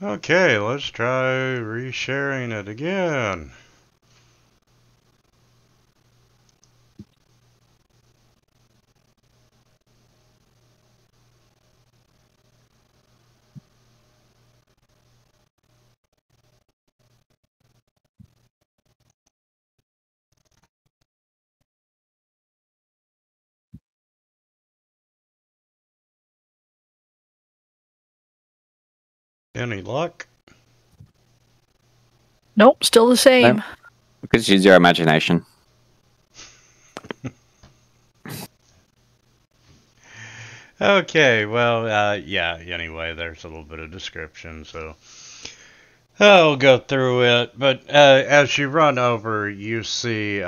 Okay, let's try resharing it again. Any luck? Nope, still the same. Nope. You could use your imagination. Okay, well, yeah, anyway, there's a little bit of description, so I'll go through it. But as you run over, you see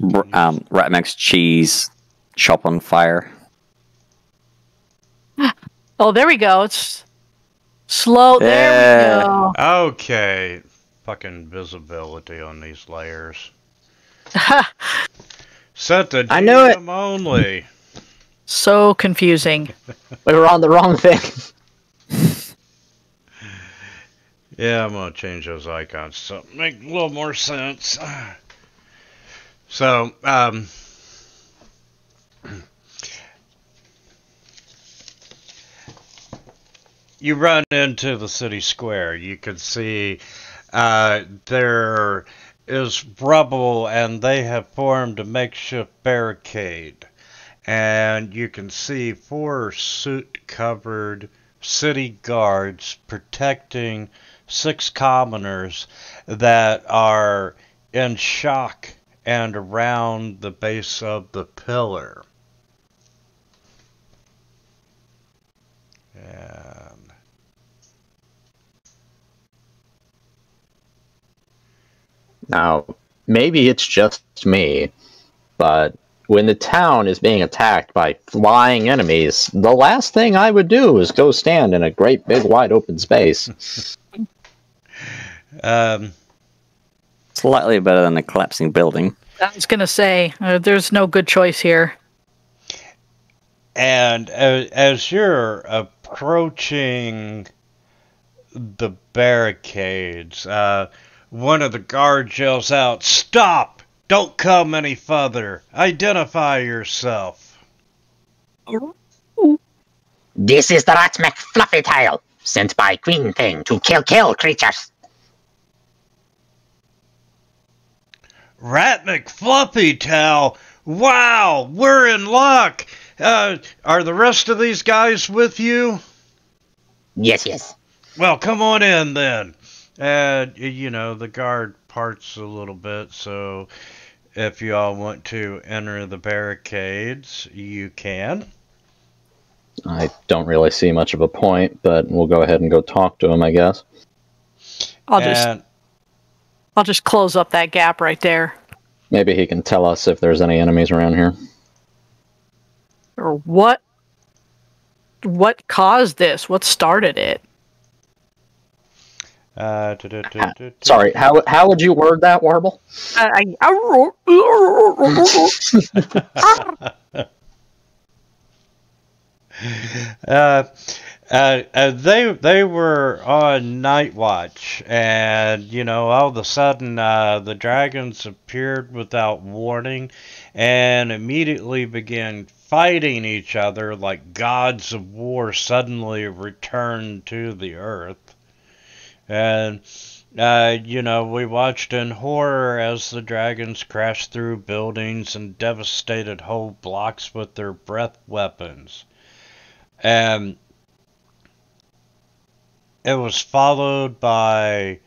Ratmax cheese shop on fire. Oh, there we go. It's slow. There we go. Okay, fucking visibility on these layers. Set the I knew it. DM only. So confusing. We were on the wrong thing. Yeah, I'm gonna change those icons so make a little more sense. So, you run into the city square. You can see there is rubble, and they have formed a makeshift barricade. And you can see 4 suit-covered city guards protecting 6 commoners that are in shock and around the base of the pillar. And Now, maybe it's just me, but when the town is being attacked by flying enemies, the last thing I would do is go stand in a great big wide open space. Slightly better than a collapsing building. I was going to say, there's no good choice here. And as you're approaching the barricades, one of the guards yells out, "Stop! Don't come any further! Identify yourself!" This is the Ratmech Fluffytail, sent by Queen Thing to kill creatures. Ratmech Fluffytail! Wow, we're in luck! Are the rest of these guys with you? Yes. Well, come on in then. The guard parts a little bit, so if you all want to enter the barricades, you can. I don't really see much of a point, but we'll go ahead and go talk to him, I guess. I'll just close up that gap right there. Maybe he can tell us if there's any enemies around here. Or what caused this? What started it? Sorry, how would you word that, Warble? They were on night watch, and all of a sudden the dragons appeared without warning, and immediately began fighting each other like gods of war suddenly returned to the earth. And we watched in horror as the dragons crashed through buildings and devastated whole blocks with their breath weapons. And it was followed by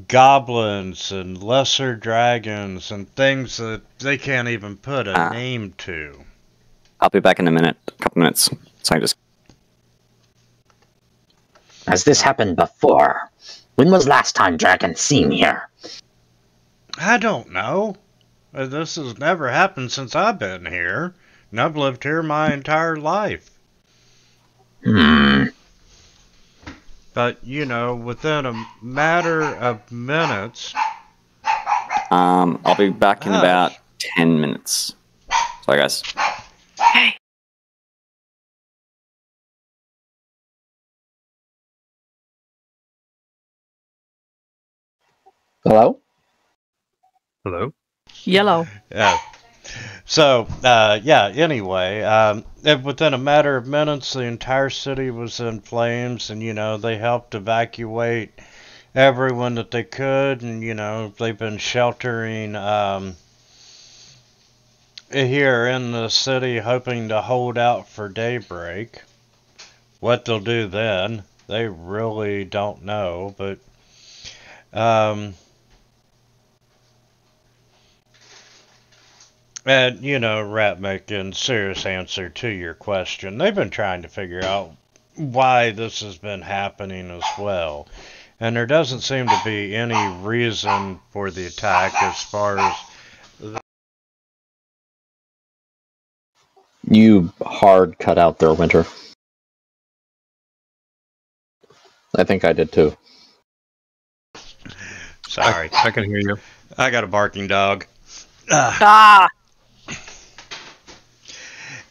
goblins and lesser dragons and things that they can't even put a name to. I'll be back in a couple minutes. So I just... Has this happened before? When was last time dragons seen here? I don't know. This has never happened since I've been here, and I've lived here my entire life. But, within a matter of minutes. I'll be back in about Hush. 10 minutes. Sorry, guys. Hey. Hello? Hello? Yellow. Yeah. So, anyway, within a matter of minutes, the entire city was in flames, and, they helped evacuate everyone that they could, and, they've been sheltering here in the city, hoping to hold out for daybreak. What they'll do then, they really don't know, but, and, Ratmick, in serious answer to your question, they've been trying to figure out why this has been happening as well. And there doesn't seem to be any reason for the attack as far as... You hard cut out there, Winter. I think I did too. Sorry. I can hear you. I got a barking dog. Ah.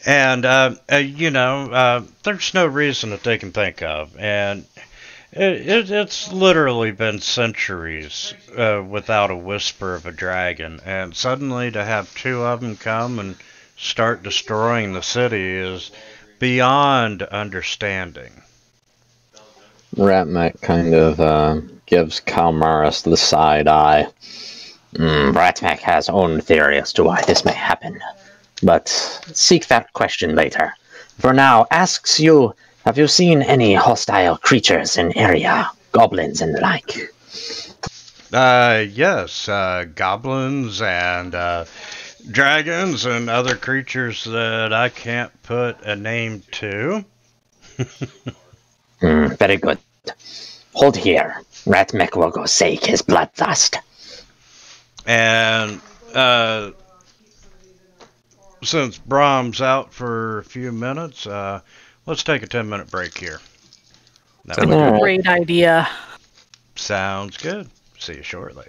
And, there's no reason that they can think of. And it's literally been centuries without a whisper of a dragon. And suddenly to have two of them come and start destroying the city is beyond understanding. Ratmac kind of gives Kalmaris the side eye. Ratmac has own theory as to why this may happen. But seek that question later. For now, asks you, have you seen any hostile creatures in area? Goblins and the like? Yes, goblins and dragons and other creatures that I can't put a name to. Very good. Hold here. Ratmac will go seek his bloodlust. And since Brahm's out for a few minutes, let's take a 10-minute break here. Great idea. Sounds good. See you shortly.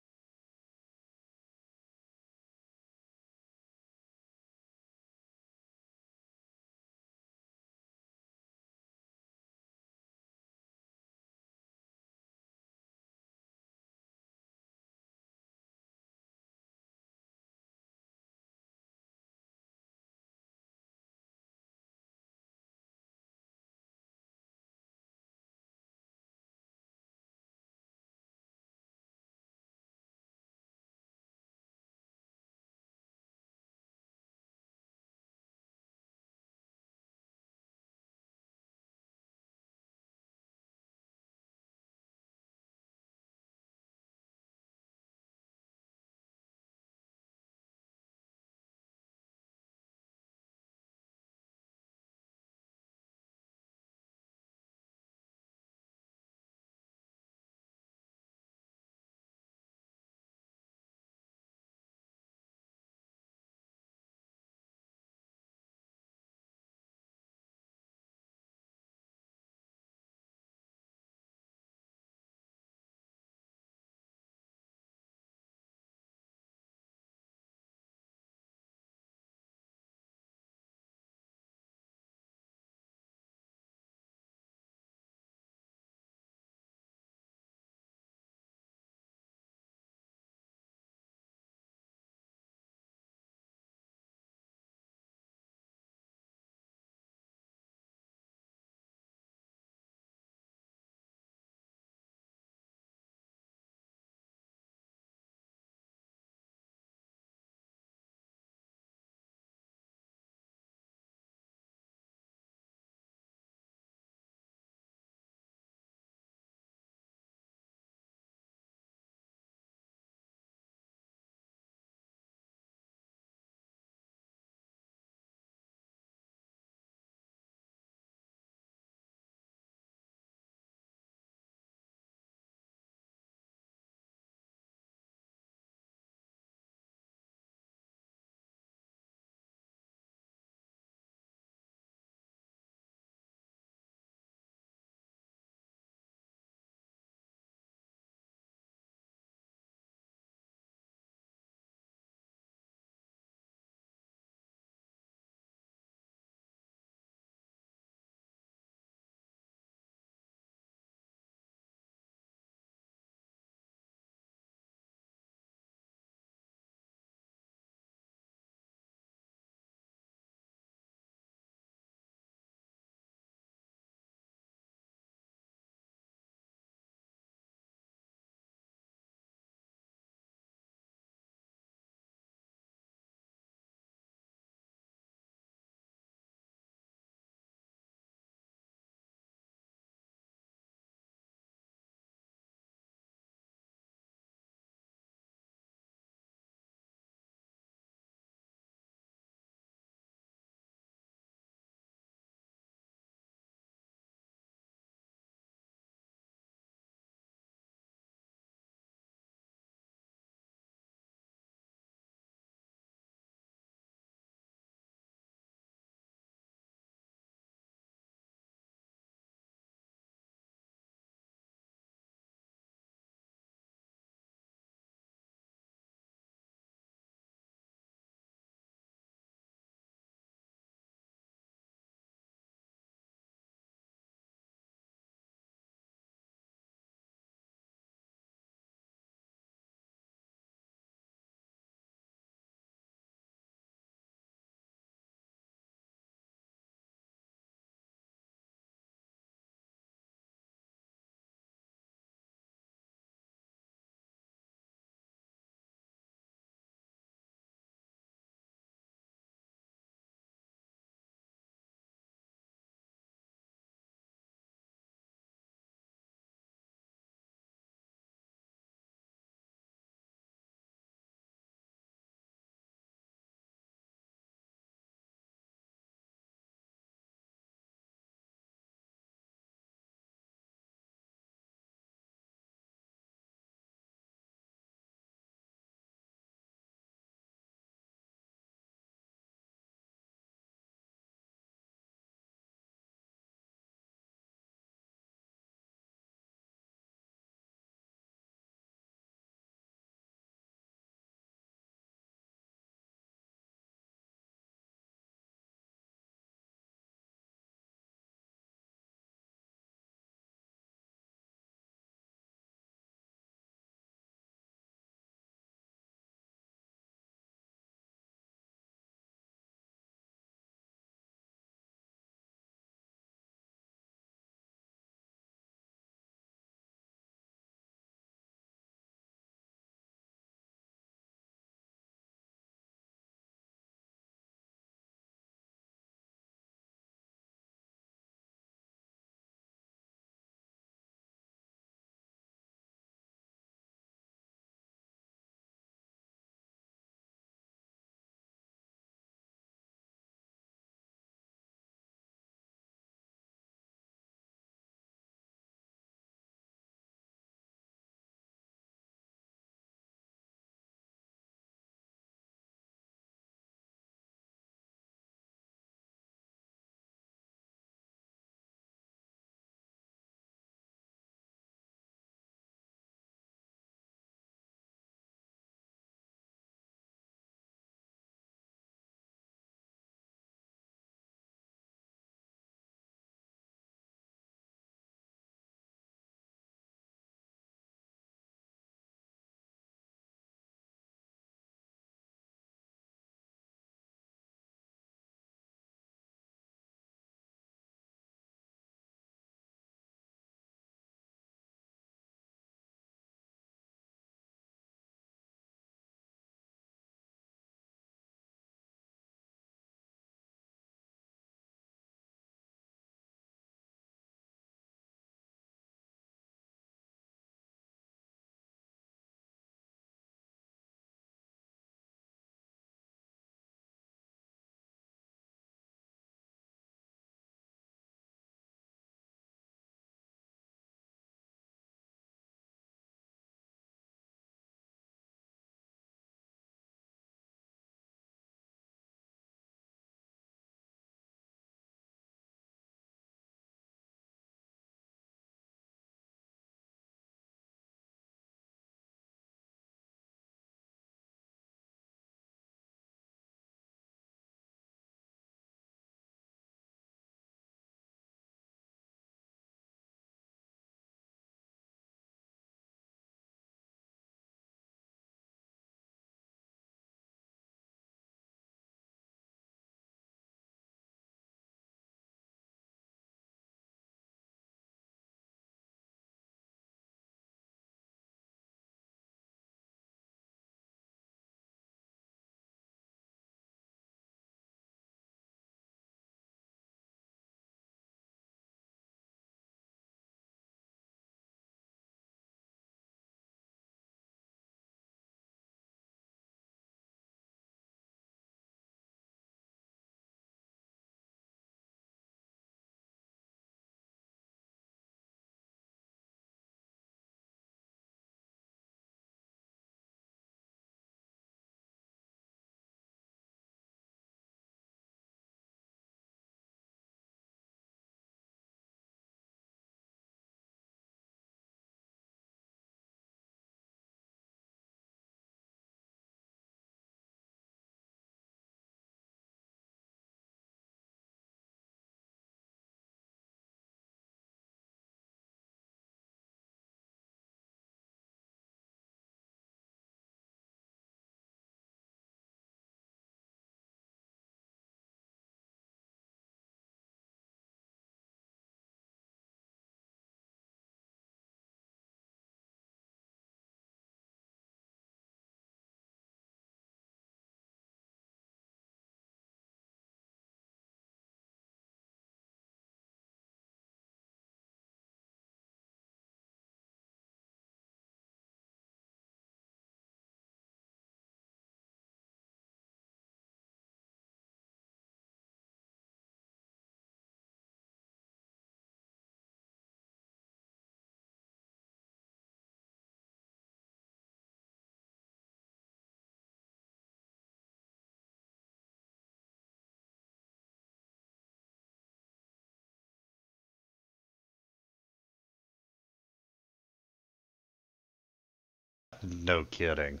No kidding.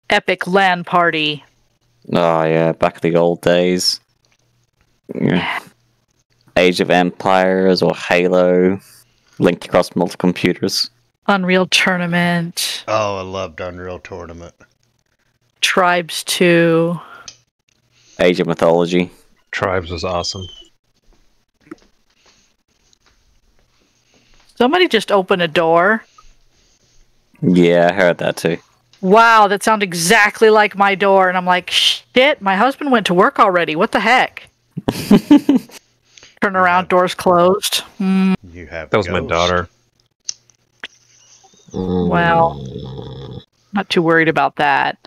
Epic LAN party. Oh yeah, back in the old days. Yeah. Age of Empires or Halo, linked across multiple computers. Unreal Tournament. Oh, I loved Unreal Tournament. Tribes 2. Age of Mythology. Tribes was awesome. Somebody just opened a door. Yeah, I heard that too. Wow, that sounds exactly like my door. And I'm like, shit, my husband went to work already. What the heck? Turn around, doors closed. You have That was my ghosts. daughter. Well, not too worried about that.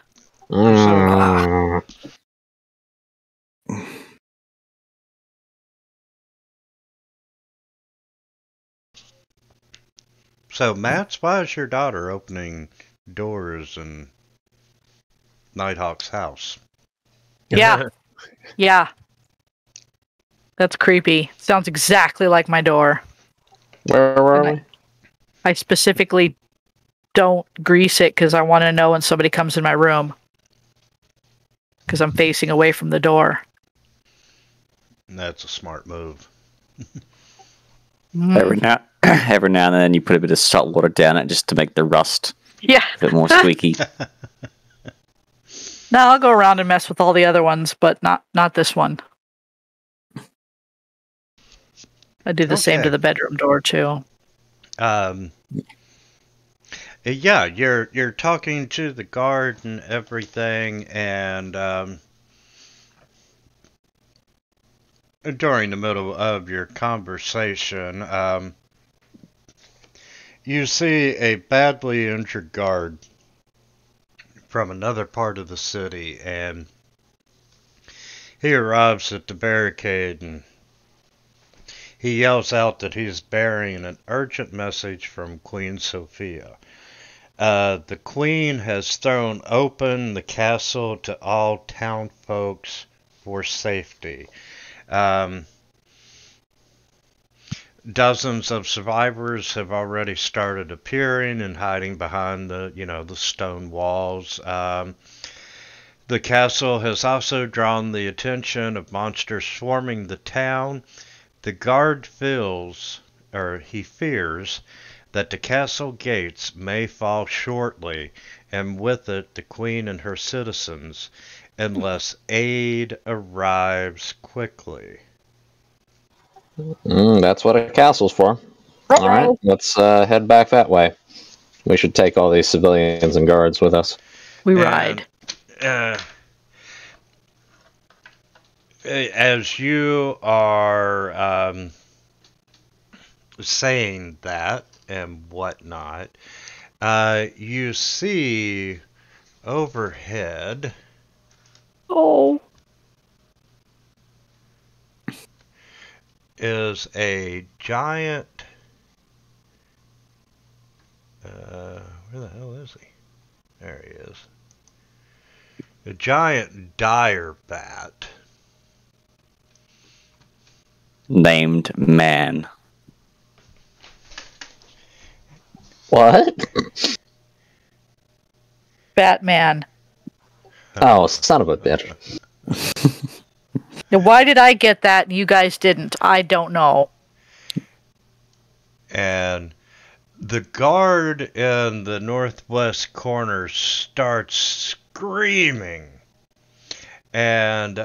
So, Matt, why is your daughter opening doors in Nighthawk's house? Yeah. Yeah. That's creepy. Sounds exactly like my door. Where were we? I specifically don't grease it because I want to know when somebody comes in my room. Because I'm facing away from the door. That's a smart move. Every now and then you put a bit of salt water down it just to make the rust Yeah. a bit more squeaky. No, I'll go around and mess with all the other ones, but not this one. I do the same to the bedroom door too. Yeah, you're talking to the guard and everything, and during the middle of your conversation, you see a badly injured guard from another part of the city, and he arrives at the barricade and he yells out that he's bearing an urgent message from Queen Sophia. The Queen has thrown open the castle to all town folks for safety. Dozens of survivors have already started appearing and hiding behind the stone walls. The castle has also drawn the attention of monsters swarming the town. The guard fears that the castle gates may fall shortly, and with it the Queen and her citizens, unless aid arrives quickly. That's what a castle's for. All right, let's head back that way. We should take all these civilians and guards with us. We ride. As you are saying that and whatnot, you see overhead. Oh. Is a giant. Where the hell is he? There he is. A giant dire bat. Named Man. What? Batman. Oh, son of a bitch. Now, why did I get that and you guys didn't? I don't know. And the guard in the northwest corner starts screaming. And,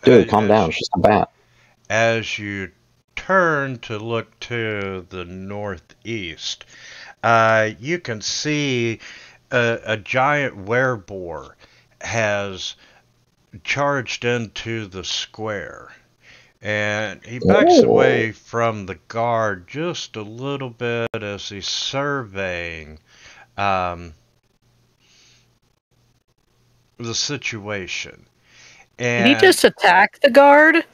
dude, calm down. It's just a bat. As you turn to look to the northeast, you can see a giant wereboar has charged into the square. And he backs away from the guard just a little bit as he's surveying the situation. And did he just attack the guard?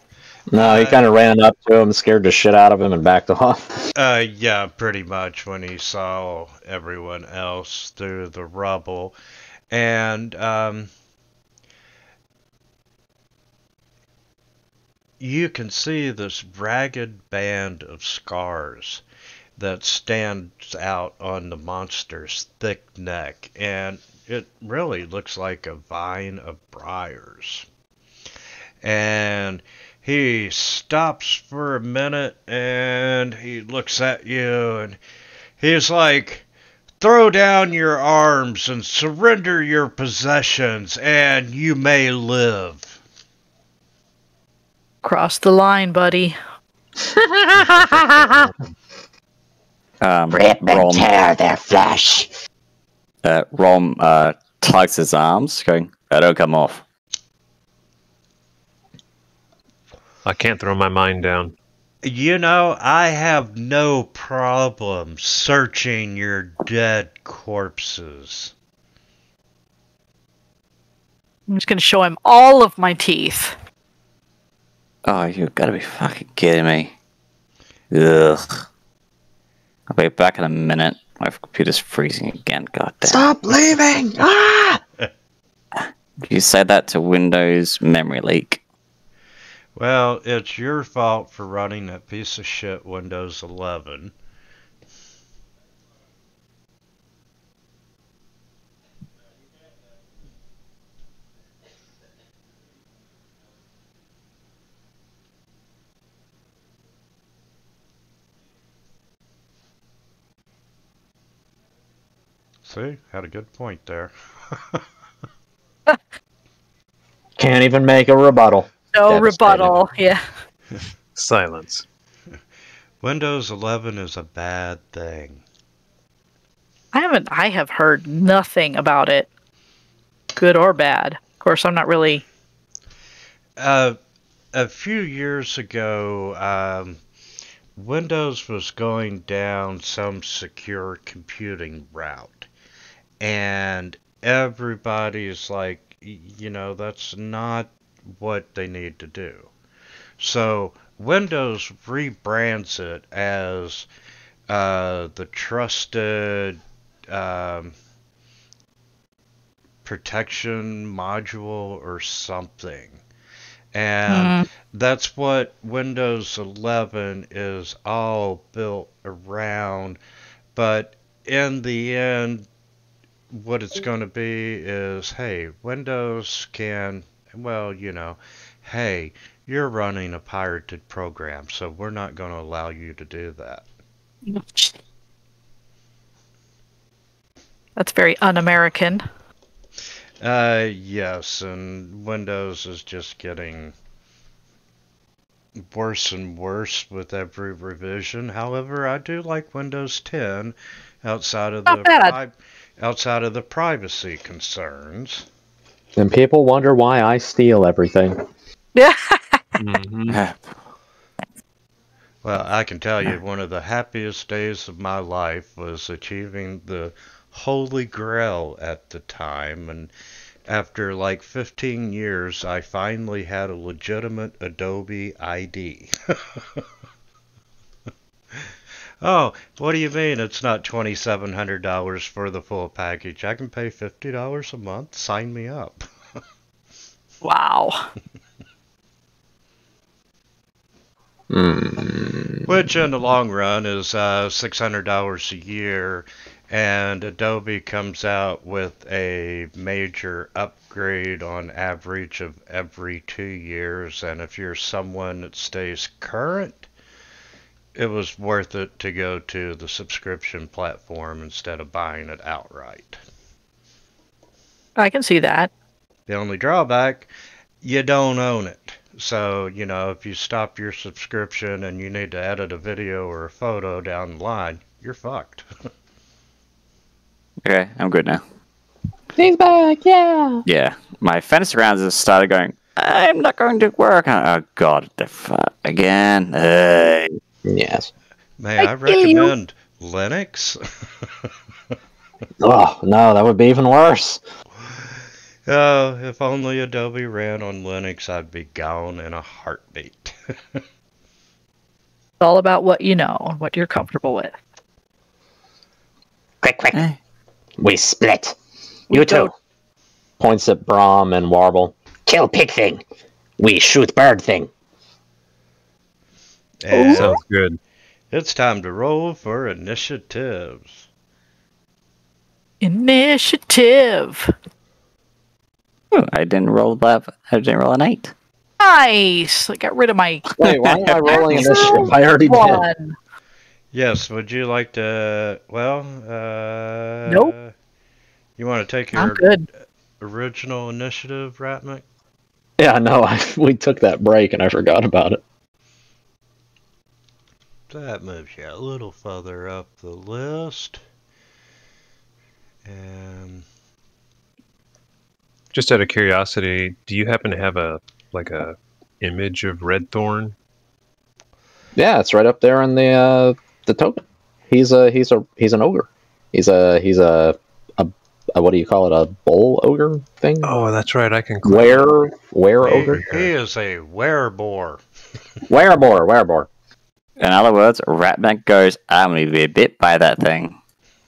No, he kind of ran up to him, scared the shit out of him, and backed off. Yeah, pretty much when he saw everyone else through the rubble. And you can see this ragged band of scars that stands out on the monster's thick neck, and it really looks like a vine of briars. And he stops for a minute and he looks at you and he's like, throw down your arms and surrender your possessions and you may live. Cross the line, buddy. Rip and Rom, tear their flesh. Rom tugs his arms, going, "Don't come off." I can't throw my mind down. You know, I have no problem searching your dead corpses. I'm just gonna show him all of my teeth. Oh, you gotta be fucking kidding me. Ugh. I'll be back in a minute. My computer's freezing again, goddamn. Stop leaving! Ah! You said that to Windows memory leak. Well, it's your fault for running that piece of shit Windows 11. See, had a good point there. Can't even make a rebuttal. No Devastated. rebuttal. Yeah. Silence. Windows 11 is a bad thing. I have heard nothing about it, good or bad. Of course, I'm not really. A few years ago, Windows was going down some secure computing route. And everybody's like, you know, that's not what they need to do. So Windows rebrands it as the trusted protection module or something. And that's what Windows 11 is all built around. But in the end, what it's going to be is, hey, Windows can, well, you know, hey, you're running a pirated program, so we're not going to allow you to do that. That's very un-American. Yes, and Windows is just getting worse and worse with every revision. However, I do like Windows 10 outside of outside of the privacy concerns. And people wonder why I steal everything. Yeah. Well, I can tell you one of the happiest days of my life was achieving the Holy Grail at the time, and after like 15 years, I finally had a legitimate Adobe ID. Oh, what do you mean it's not $2,700 for the full package? I can pay $50 a month. Sign me up. Wow. Which in the long run is $600 a year, and Adobe comes out with a major upgrade on average of every 2 years, and if you're someone that stays current, it was worth it to go to the subscription platform instead of buying it outright. I can see that. The only drawback, you don't own it. So, you know, if you stop your subscription and you need to edit a video or a photo down the line, you're fucked. Okay, I'm good now. He's back, yeah. Yeah, my fantasy rounds has started going, I'm not going to work. Oh, God, the fuck again. Yes. May I recommend Linux? Oh, no, that would be even worse. Oh, if only Adobe ran on Linux, I'd be gone in a heartbeat. It's all about what you know and what you're comfortable with. Quick, quick. Eh. We split. You two. Points at Brahm and Warble. Kill pig thing. We shoot bird thing. And Sounds good. it's time to roll for initiatives. Initiative. Ooh, I didn't roll an 8. Nice. I got rid of my Wait, why am I rolling initiative? I already did. one. Yes, would you like to? Well, Nope. You want to take I'm your good. original initiative, Ratmick? Yeah, no, we took that break and I forgot about it. That moves you a little further up the list. And Just out of curiosity, do you happen to have a image of Redthorn? Yeah, it's right up there in the token. He's an ogre. He's a what do you call it? A bull ogre thing? Oh, that's right. I can. Were he, ogre? he is a werebore. Werebore. In other words, Ratman goes, I'm going to be bit by that thing.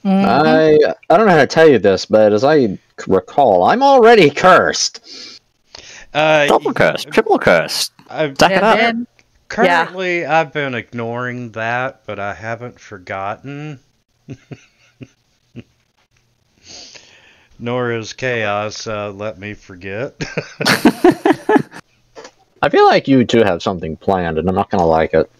Mhm. I don't know how to tell you this, but as I recall, I'm already cursed. Double cursed, triple cursed. Stack it And up. then Currently, I've been ignoring that, but I haven't forgotten. Nor is chaos let me forget. I feel like you two have something planned, and I'm not gonna like it.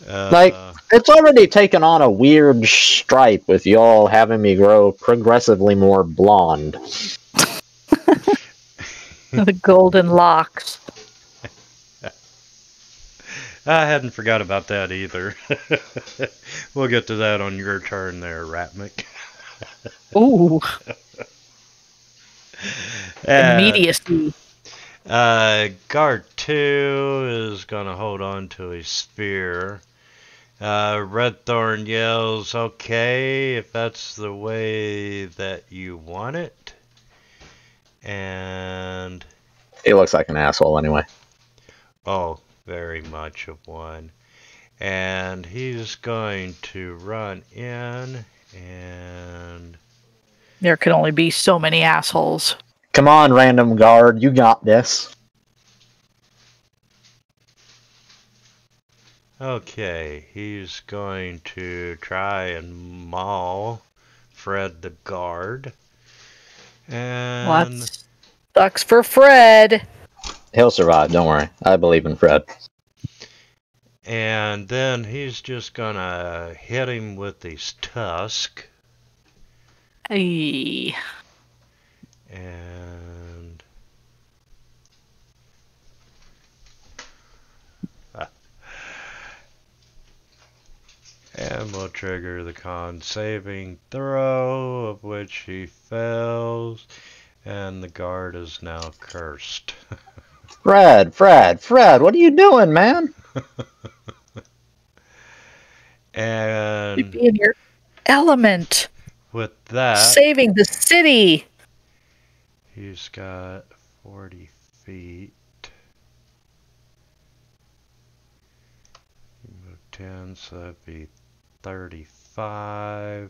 Like, it's already taken on a weird stripe with y'all having me grow progressively more blonde. the golden locks. I hadn't forgot about that either. We'll get to that on your turn there, Ratmick. Ooh, And, immediacy. Guard 2 is going to hold on to his spear. Redthorn yells, okay, if that's the way that you want it. And, He looks like an asshole anyway. oh, very much of one. And he's going to run in and... There can only be so many assholes. Come on, random guard, you got this. Okay, he's going to try and maul Fred the guard. And Well, that sucks for Fred. He'll survive, don't worry. I believe in Fred. and then he's just gonna hit him with his tusk. Ay. And and we'll trigger the con saving throw, of which he fails, and the guard is now cursed. Fred, what are you doing, man? You And be in your element. with that, Saving the city. he's got 40 feet. You move 10, so that'd be 35.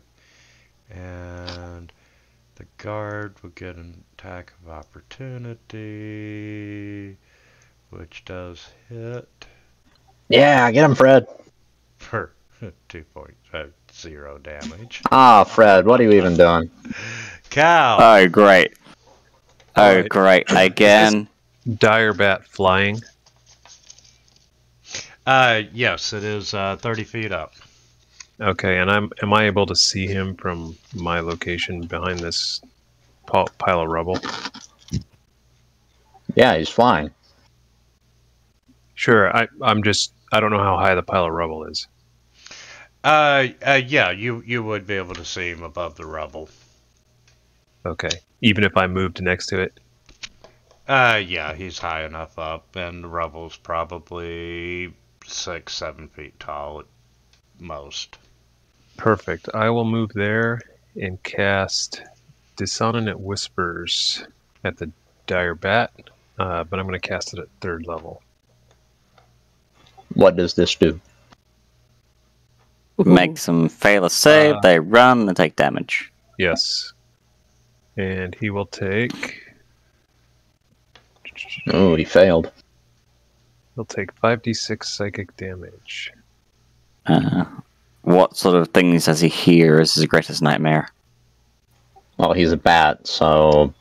And the guard will get an attack of opportunity, which does hit Yeah, get him, Fred. for 2.0 damage. Ah, Fred, what are you even doing? Cow! Oh, great. Oh, Alright. great. Again. Dire bat flying. Yes, it is 30 feet up. Okay, and am I able to see him from my location behind this pile of rubble? Yeah, he's flying. Sure. I don't know how high the pile of rubble is. Yeah, you would be able to see him above the rubble. Okay. Even if I moved next to it. Yeah, he's high enough up, and the rubble's probably 6-7 feet tall at most. Perfect. I will move there and cast Dissonant Whispers at the dire bat, but I'm going to cast it at 3rd level. What does this do? Makes them fail a save, they run and take damage. Yes. And he will take... Oh, he failed. He'll take 5d6 psychic damage. What sort of things does he hear as his greatest nightmare? Well, he's a bat, so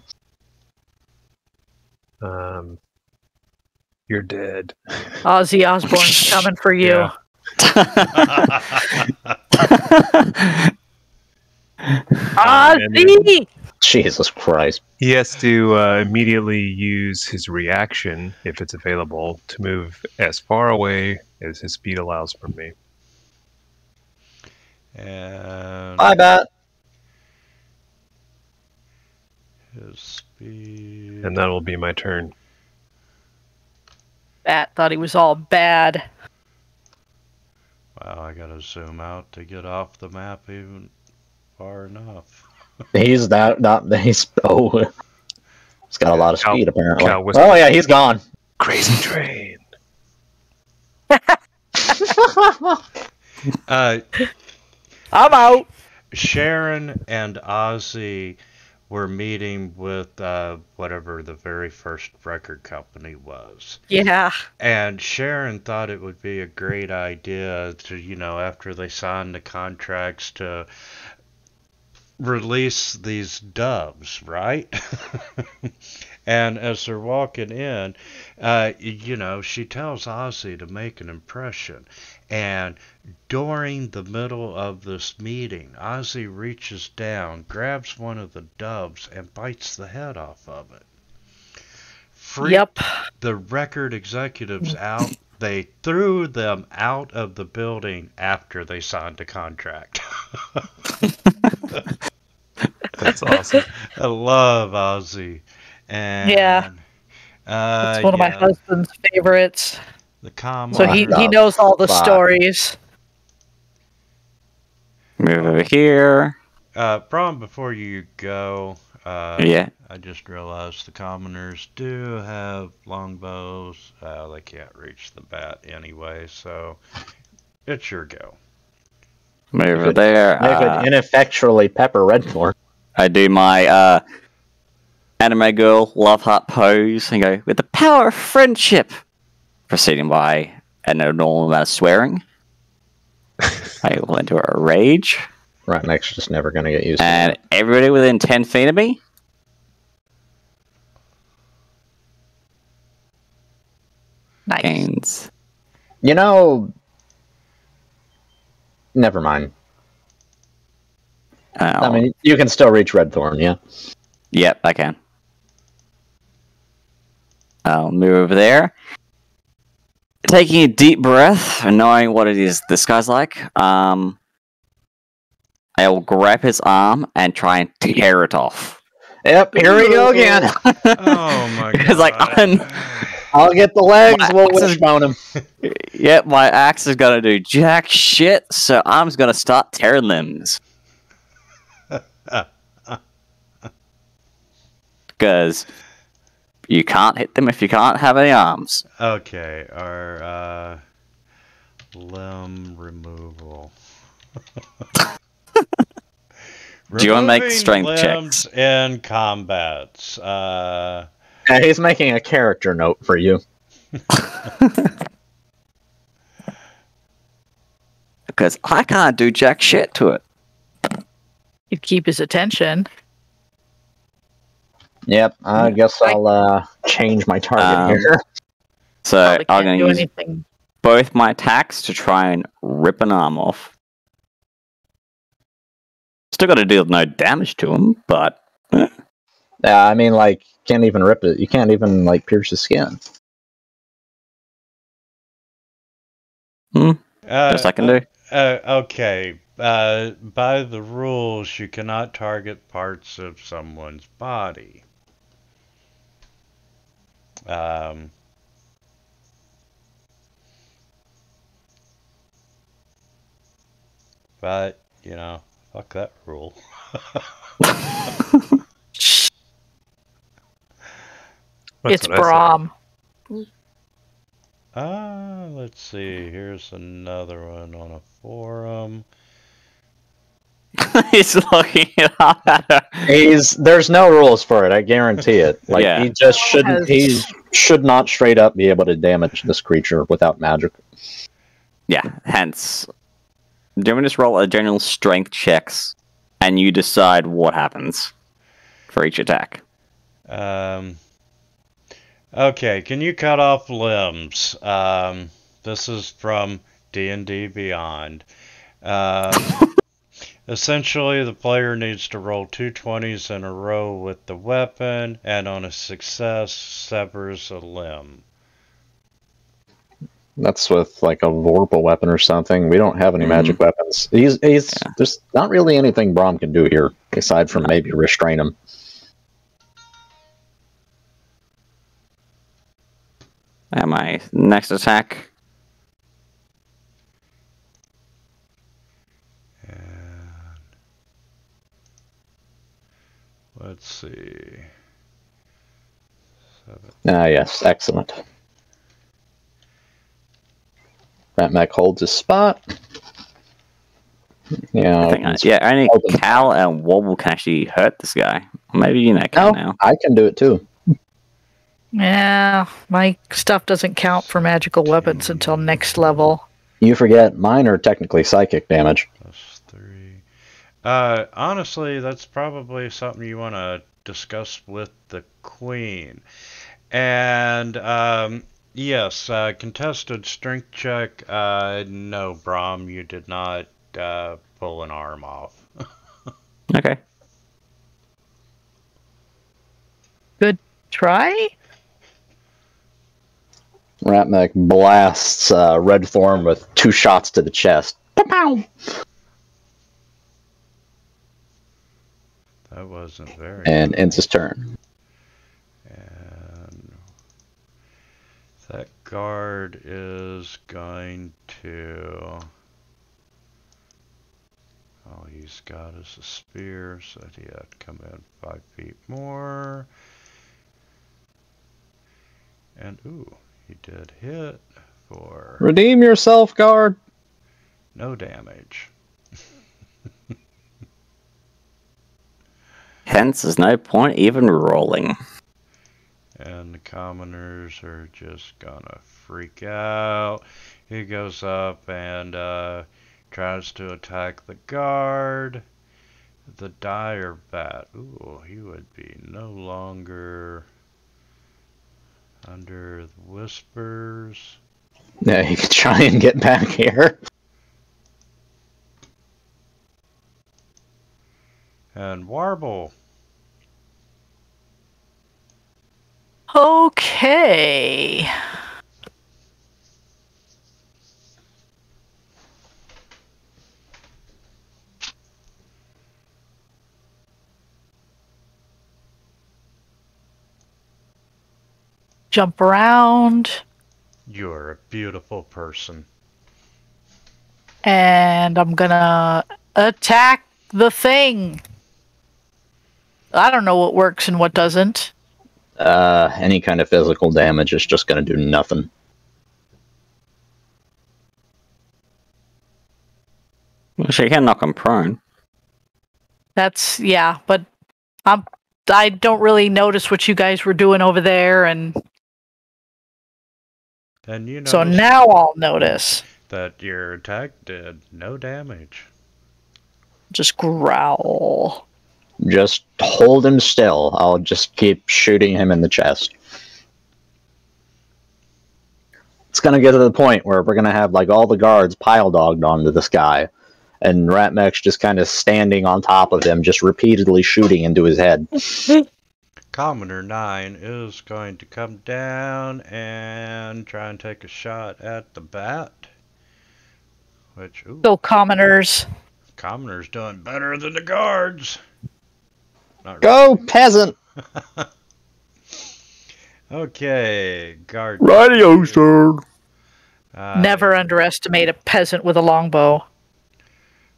You're dead. Ozzy Osbourne's coming for you. Yeah. Ozzy! Jesus Christ. He has to immediately use his reaction, if it's available, to move as far away as his speed allows from me. And Bye, bat. his speed. And that'll be my turn. Bat thought he was all bad. Wow, I gotta zoom out to get off the map even far enough. He's he's he's got a lot of speed apparently. Cal whisper. Oh yeah, he's gone. Crazy train. I'm out. Sharon and Ozzy were meeting with whatever the very first record company was. Yeah. And Sharon thought it would be a great idea to, after they signed the contracts to release these dubs, right? And as they're walking in, she tells Ozzy to make an impression. And during the middle of this meeting, Ozzy reaches down, grabs one of the doves, and bites the head off of it. Yep. The record executives out. They threw them out of the building after they signed a contract. That's awesome. I love Ozzy. And, Yeah. It's one of my husband's favorites. The common. So he knows all the stories. Move over here. Brom, before you go, Yeah. I just realized the commoners do have longbows. They can't reach the bat anyway, so it's your go. Move over there. They could ineffectually pepper Redthorn. I do my anime girl love heart pose and go, with the power of friendship, proceeding by an abnormal amount of swearing. I will enter a rage. Right next, just never gonna get used to And it. everybody within 10 feet of me. Nice. Gains. Never mind. Oh, I mean, you can still reach Redthorn, yeah. yep, I can. I'll move over there. Taking a deep breath and knowing what it is this guy's like, I will grab his arm and try and tear it off. Yep, here we go again. Oh my god. It's like, I'll get the legs, My we'll axe is- wishbone him. yep, my axe is gonna do jack shit, so I'm just gonna start tearing limbs. Because you can't hit them if you can't have any arms. Okay, our limb removal. Do you wanna make Removing strength limbs checks? in combats. Yeah, he's making a character note for you. Because I can't do jack shit to it. He'd keep his attention. Yep, I guess I'll change my target here. So Probably I'm can't gonna do use anything. both my attacks to try and rip an arm off. Still got to deal no damage to him, but Yeah, I mean, like, can't even rip it. You can't even, like, pierce the skin. best I can do. Okay. By the rules, you cannot target parts of someone's body. But, fuck that rule. That's It's what I said. Braum. Let's see. Here's another one on a forum. He's looking it up at her. There's no rules for it, I guarantee it. Like, Yeah. he just shouldn't, should not straight up be able to damage this creature without magic. Yeah, hence, do we just roll a general strength checks, and you decide what happens for each attack? Okay, can you cut off limbs? This is from D&D Beyond. Essentially, the player needs to roll 2 20s in a row with the weapon, and on a success, severs a limb. That's with like a Vorpal weapon or something. We don't have any magic weapons. There's not really anything Braum can do here, aside from maybe restrain him. And my next attack. And let's see. 7. Yes, excellent. Ratmac holds his spot. Yeah, Only Cal and Wobble can actually hurt this guy. Maybe you know Cal now. I can do it too. Yeah, my stuff doesn't count for magical weapons until next level. You forget, mine are technically psychic damage. +3. Honestly, that's probably something you want to discuss with the Queen. And, yes, contested strength check. No, Braum, you did not pull an arm off. Okay. Good try? Ratmac blasts Red Thorn with 2 shots to the chest. Pow! That wasn't very And ends his turn. And that guard is going to... All he's got is a spear, so he had to come in 5 feet more. And, ooh, he did hit for Redeem yourself, guard. no damage. Hence, there's no point even rolling. And the commoners are just gonna freak out. He goes up and tries to attack the guard. The dire bat. Ooh, he would be no longer under the whispers. Yeah, you can try and get back here. And Warble. Okay. Jump around. You're a beautiful person. And I'm gonna attack the thing. I don't know what works and what doesn't. Any kind of physical damage is just going to do nothing. Well, she can knock him prone. That's, yeah, but I don't really notice what you guys were doing over there, and Then you know so now I'll notice. that your attack did no damage. Just growl. Just hold him still. I'll just keep shooting him in the chest. It's going to get to the point where we're going to have like all the guards pile dogged onto this guy. And Ratmek's just kind of standing on top of him, just repeatedly shooting into his head. Commoner 9 is going to come down and try and take a shot at the bat. Which, ooh, Go commoners. Commoner's doing better than the guards. Not Go, peasant! Okay, guard. Radio, sir. Never underestimate a peasant with a longbow.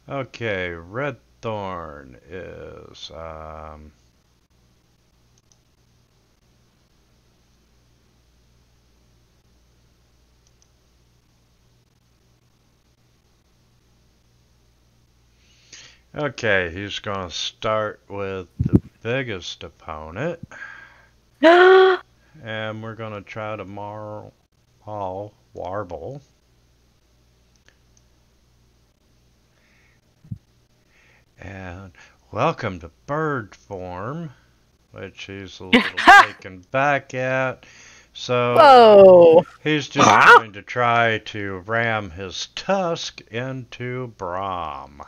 Okay, Red Thorn is okay, he's gonna start with the biggest opponent. and we're gonna try to warble. And welcome to bird form, which he's a little taken back at. So Whoa! he's just going to try to ram his tusk into Brahm.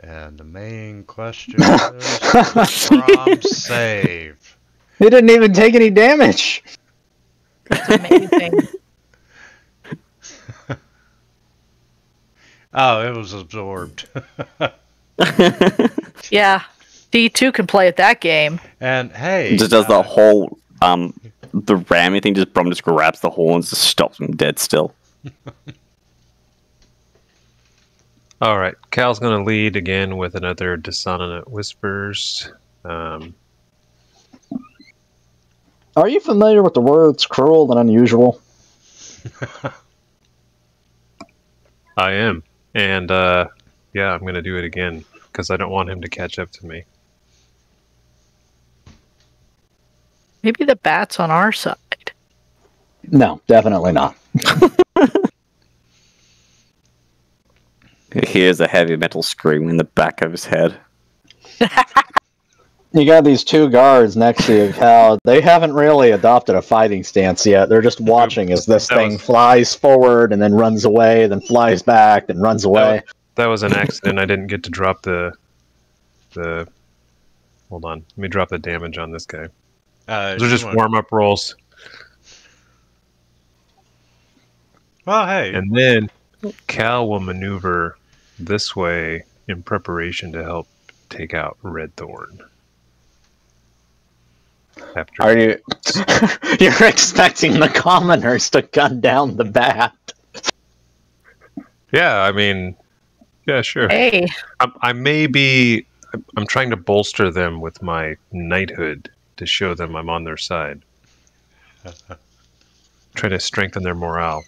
And the main question is, does Brahm save? He didn't even take any damage. That's amazing. Oh, it was absorbed. Yeah. D2 can play at that game. And hey, Just does the whole the ramming thing. Just Brom just grabs the horns, just stops him dead still. All right, Cal's going to lead again with another Dissonant Whispers. Are you familiar with the words cruel and unusual? I am. And yeah, I'm going to do it again because I don't want him to catch up to me. Maybe the bat's on our side. No, definitely not. He hears a heavy metal scream in the back of his head. You got these two guards next to you, Cal. They haven't really adopted a fighting stance yet. They're just watching as this thing flies forward and then runs away, then flies back, then runs away. That was an accident. I didn't get to drop the. Hold on. Let me drop the damage on this guy. They're just warm-up rolls. Well, hey. And then Cal will maneuver this way in preparation to help take out Red Thorn. Are you? You're expecting the commoners to gun down the bat? Yeah, I mean, yeah, sure. Hey. I may be. I'm trying to bolster them with my knighthood to show them I'm on their side. Trying to strengthen their morale.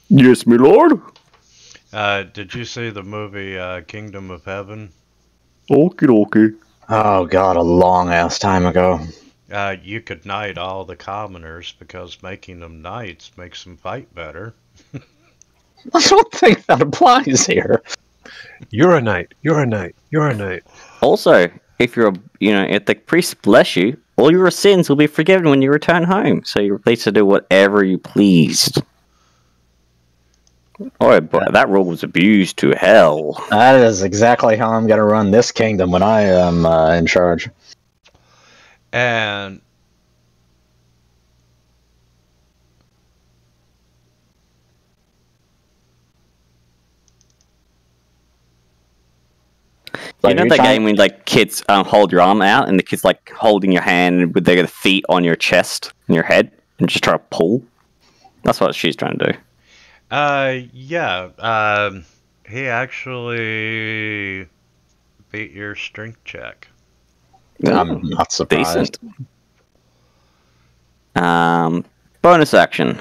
Yes, my lord. Did you see the movie Kingdom of Heaven? Okie dokie. Oh god, a long ass time ago. You could knight all the commoners because making them knights makes them fight better. I don't think that applies here. You're a knight. You're a knight. You're a knight. Also, if you're, if the priest bless you, all your sins will be forgiven when you return home. So you're free to do whatever you please. Oh, but that rule was abused to hell. That is exactly how I'm going to run this kingdom when I am in charge. And You know that game when kids hold your arm out and the kid's holding your hand with their feet on your chest and your head and just try to pull? That's what she's trying to do. Yeah. He actually beat your strength check. I'm not surprised. Decent. Bonus action.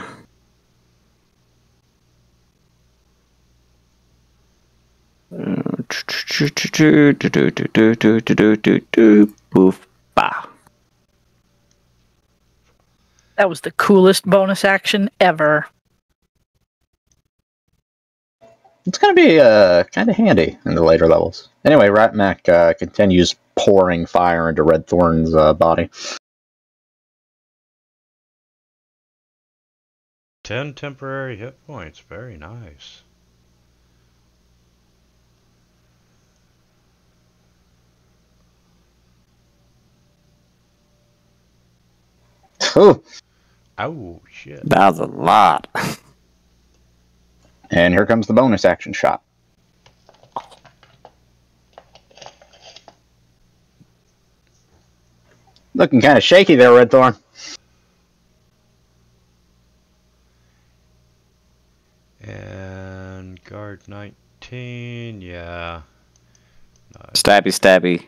Poof. Bah. That was the coolest bonus action ever. It's going to be kind of handy in the later levels. Anyway, Ratmac continues pouring fire into Red Thorn's body. 10 temporary hit points. Very nice. Ooh. Oh, shit. That was a lot. And here comes the bonus action shot. Looking kind of shaky there, Red Thorn. And guard 19, yeah. Nice. Stabby, stabby.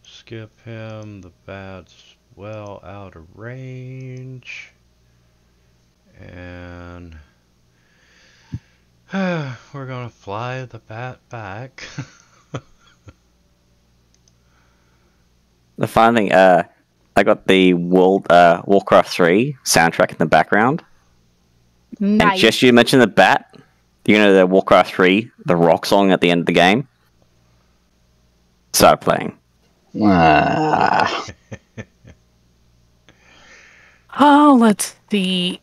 Skip him. The bat's well out of range. And we're gonna fly the bat back. The fun thing, I got the Warcraft 3 soundtrack in the background. And Nice. just you mentioned the bat, you know the Warcraft 3, the rock song at the end of the game? Started playing. Ah, Oh, let's see.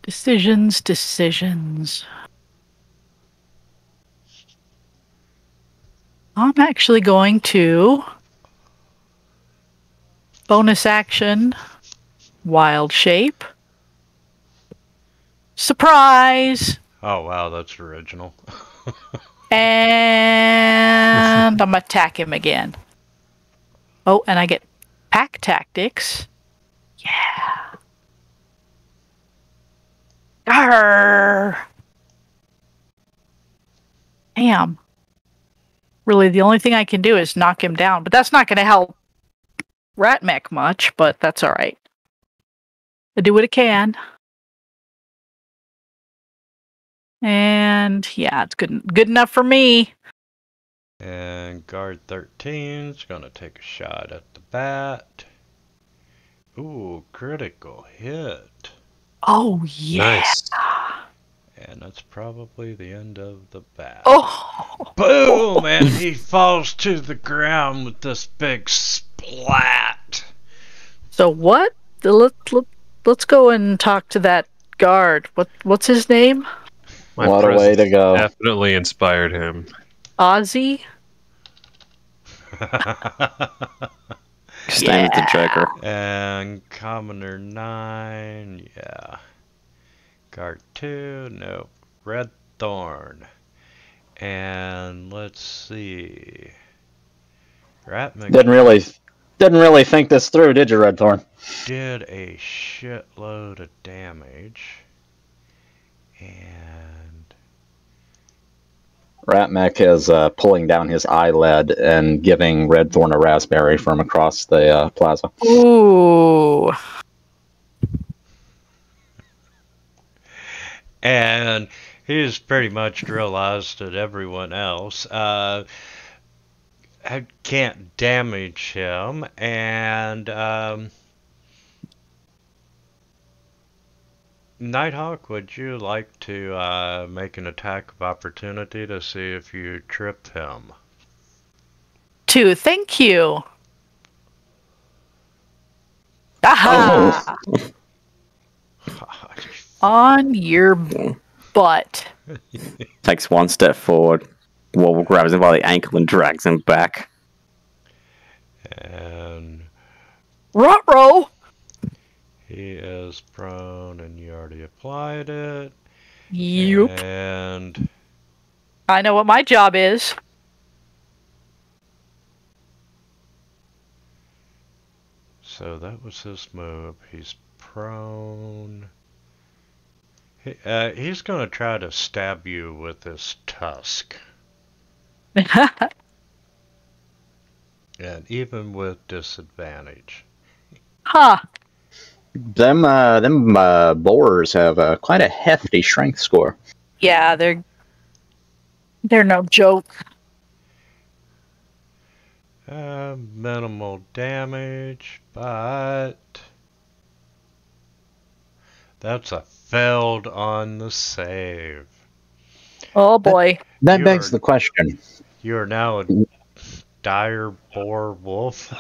Decisions. I'm actually going to bonus action, wild shape, surprise, Oh wow, that's original. and I'm gonna attack him again. Oh, and I get pack tactics. Yeah. Arr! Damn. Really, the only thing I can do is knock him down, but that's not going to help Ratmech much, but that's all right. I do what I can. And yeah, it's good enough for me. And guard 13's gonna take a shot at the bat. Ooh, critical hit. Oh yeah. Nice. And that's probably the end of the bat. Oh. Boom! And he falls to the ground with this big splat. So what? Let's go and talk to that guard. What's his name? My what a way to presence go. Definitely inspired him. Ozzy? Staying with the Joker. And Commoner 9, yeah. Guard 2, nope. Red Thorn. And let's see. Ratmech Didn't really think this through, did you, Redthorn? did a shitload of damage. And Ratmech is pulling down his eyelid and giving Redthorn a raspberry from across the plaza. Ooh. and he's pretty much realized that everyone else can't damage him, and Nighthawk, would you like to make an attack of opportunity to see if you trip him? Thank you. Aha! On your butt. Takes one step forward. Wobble grabs him by the ankle and drags him back. And Ruh-roh! he is prone, and you already applied it. Yup. And I know what my job is. so that was his move. He's prone. He's going to try to stab you with his tusk. And even with disadvantage. Huh. Them boars have quite a hefty strength score. Yeah, they're no joke. Minimal damage, but that's a failed on the save. Oh boy. That You're- begs the question. You are now a dire boar wolf.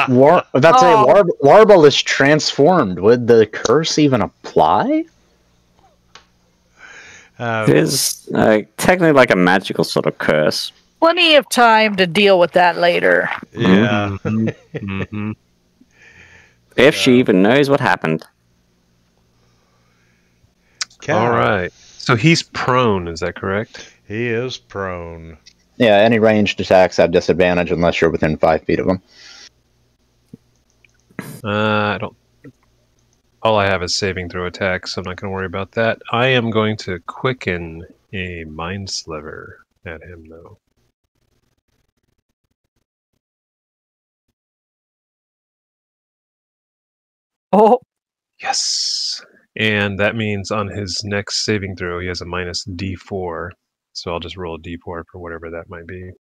Warble is transformed. Would the curse even apply? It is technically like a magical sort of curse. Plenty of time to deal with that later. Yeah. Mm-hmm. If she even knows what happened. All right. So he's prone, is that correct? He is prone. Yeah, any ranged attacks have disadvantage unless you're within 5 feet of them. I don't. All I have is saving throw attacks, so I'm not going to worry about that. I am going to quicken a Mind Sliver at him, though. Oh, Yes. And that means on his next saving throw, he has a minus D4. So I'll just roll a d4 for whatever that might be.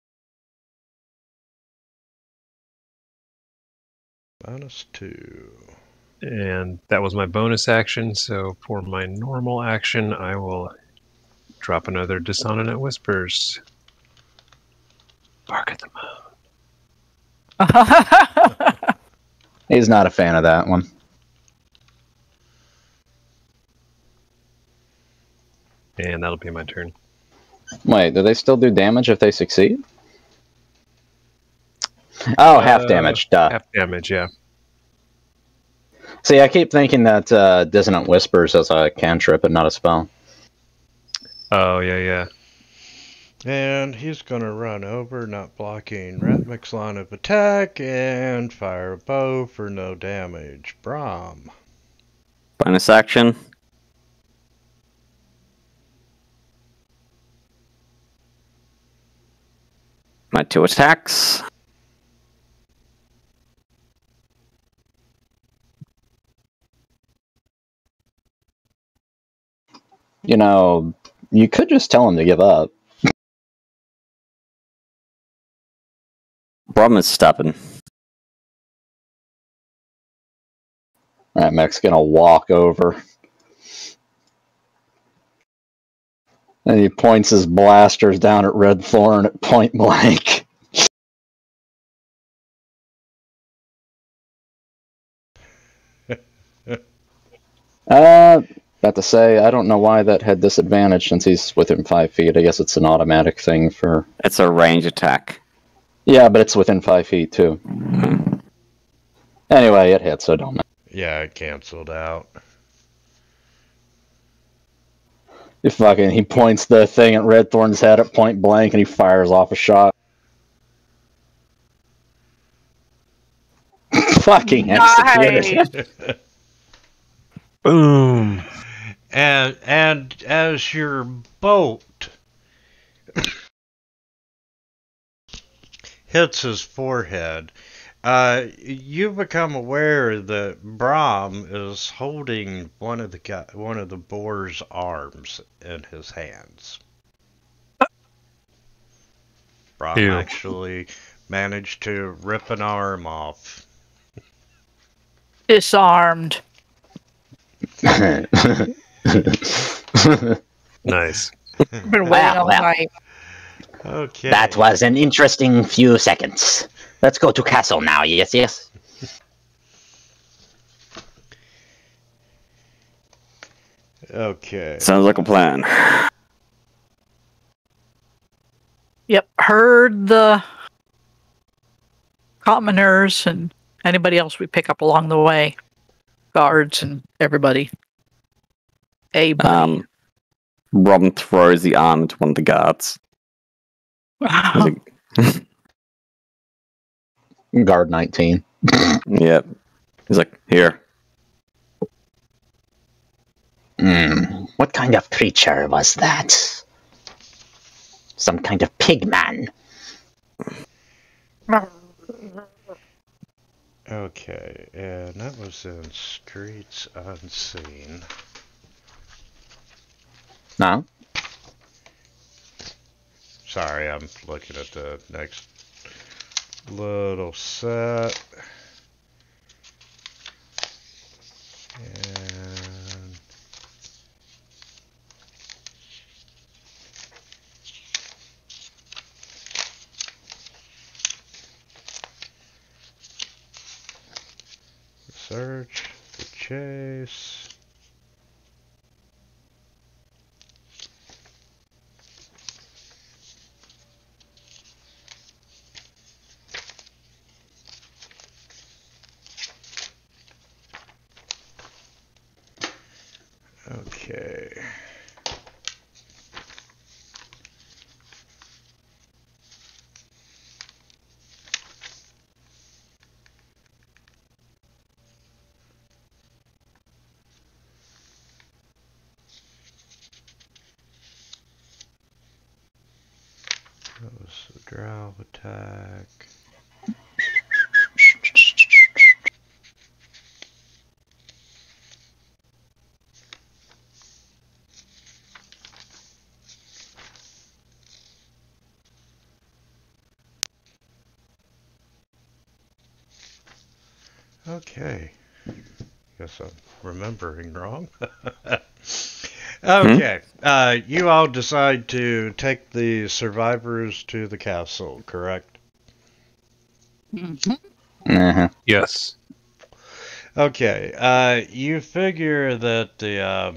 -2. And that was my bonus action, so for my normal action, I will drop another Dissonant Whispers. Bark at the moon. He's not a fan of that one. And that'll be my turn. Wait, do they still do damage if they succeed? Oh, half damage. Duh. Half damage, yeah. See, I keep thinking that Dissonant Whispers is a cantrip and not a spell. Oh, yeah. And he's gonna run over, not blocking Ratmik's line of attack, and fire a bow for no damage. Brahm. Bonus action. My 2 attacks. You know, you could just tell him to give up. Brum is stubborn. Ratmek's gonna walk over. And he points his blasters down at Red Thorn at point blank. About to say, I don't know why that had disadvantage since he's within 5 feet. I guess it's an automatic thing for... It's a range attack. Yeah, but it's within 5 feet, too. Anyway, it hit, so don't... Yeah, it canceled out. He points the thing at Red Thorn's head at point blank, and he fires off a shot. Fucking executed. Boom. And as your bolt hits his forehead, you become aware that Brahm is holding one of the boar's arms in his hands. Brahm Ew. actually managed to rip an arm off. Disarmed. Nice. I've been waiting all Well. night. Okay. That was an interesting few seconds. Let's go to castle now, yes? Okay. Sounds like a plan. Yep, heard the commoners and anybody else we pick up along the way. Guards and everybody. Hey, buddy. Brum throws the arm to one of the guards. He's like, Guard 19. yep. He's like, here. What kind of creature was that? Some kind of pig man. Okay, and that was in Streets Unseen. No? Sorry, I'm looking at the next little set. And search, the chase. Okay. That was the drow attack. Okay. Guess I'm remembering wrong. Okay. You all decide to take the survivors to the castle, correct? Mhm. Uh-huh. Yes. Okay. You figure that the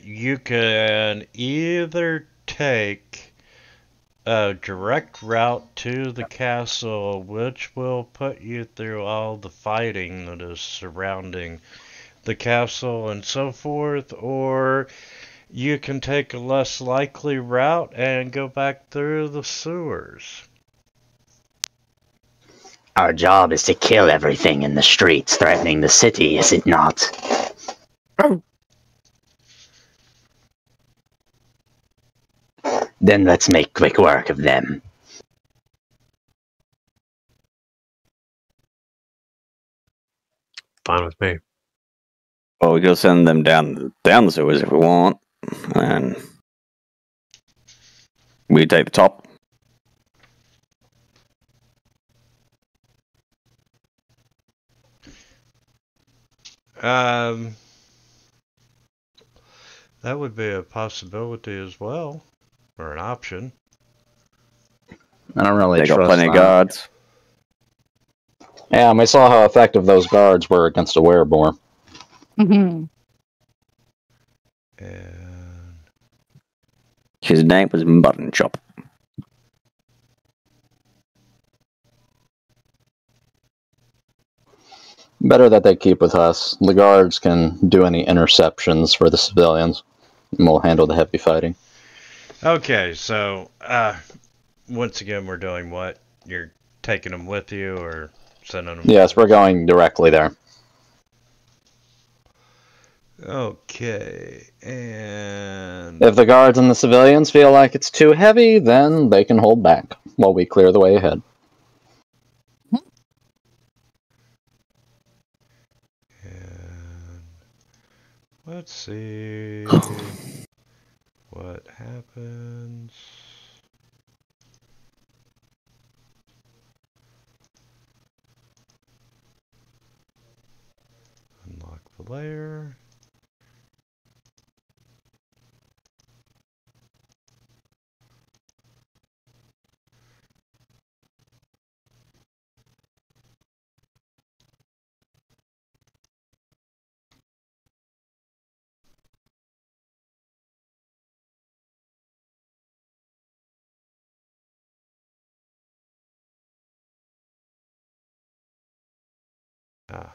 you can either take a direct route to the castle, which will put you through all the fighting that is surrounding the castle and so forth, or you can take a less likely route and go back through the sewers. Our job is to kill everything in the streets threatening the city, is it not? Then let's make quick work of them. Fine with me. Well, we can send them down the sewers if we want, and we take the top. That would be a possibility as well, or an option. I don't really They got trust plenty of that. guards. Yeah, and we saw how effective those guards were against a wereboar. Mhm. And His name was Mutton Chop. Better that they keep with us. The guards can do any interceptions for the civilians, and we'll handle the heavy fighting. okay, so once again, we're doing what? You're taking them with you, or sending them? Yes, we're going directly there. Okay, and If the guards and the civilians feel like it's too heavy, then they can hold back while we clear the way ahead. and let's see what happens. Unlock the layer. Ah.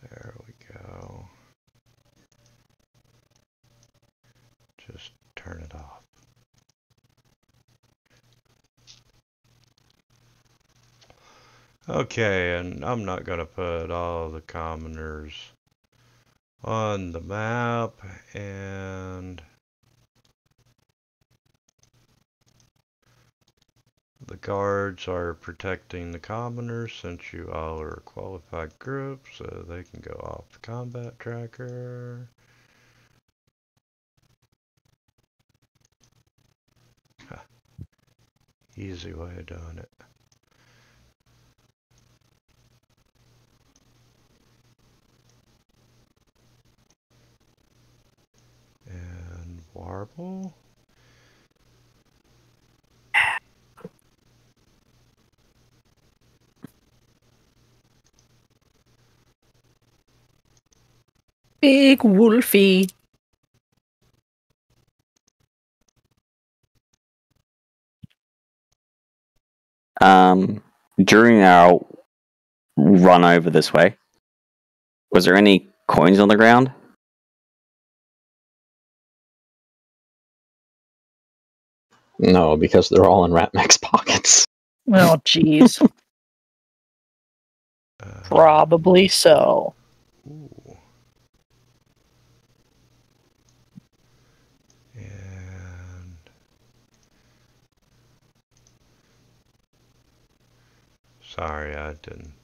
There we go. Just turn it off. Okay, and I'm not going to put all the commoners on the map, and the guards are protecting the commoners since you all are a qualified group, so they can go off the combat tracker. Easy way of doing it. And Warble. Big Wolfie. During our run over this way, was there any coins on the ground? No, because they're all in Ratmek's pockets. Oh, jeez. Probably so. Ooh. Sorry, I didn't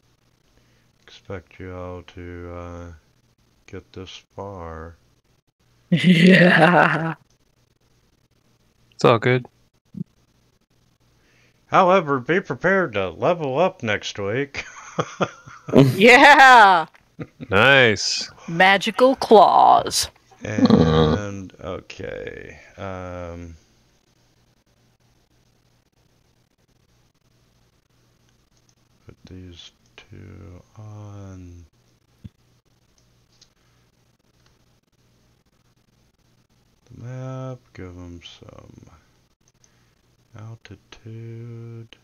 expect you all to get this far. Yeah. It's all good. However, be prepared to level up next week. Yeah. Nice. Magical claws. And okay. Put these two on. The map, give them some altitude.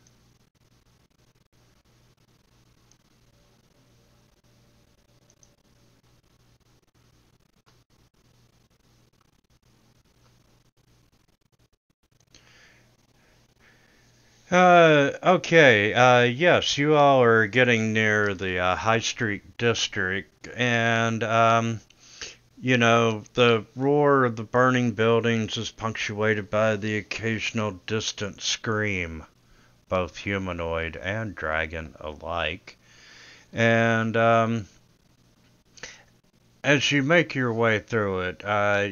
Okay, yes, you all are getting near the High Street District, and, you know, the roar of the burning buildings is punctuated by the occasional distant scream, both humanoid and dragon alike. And, as you make your way through it,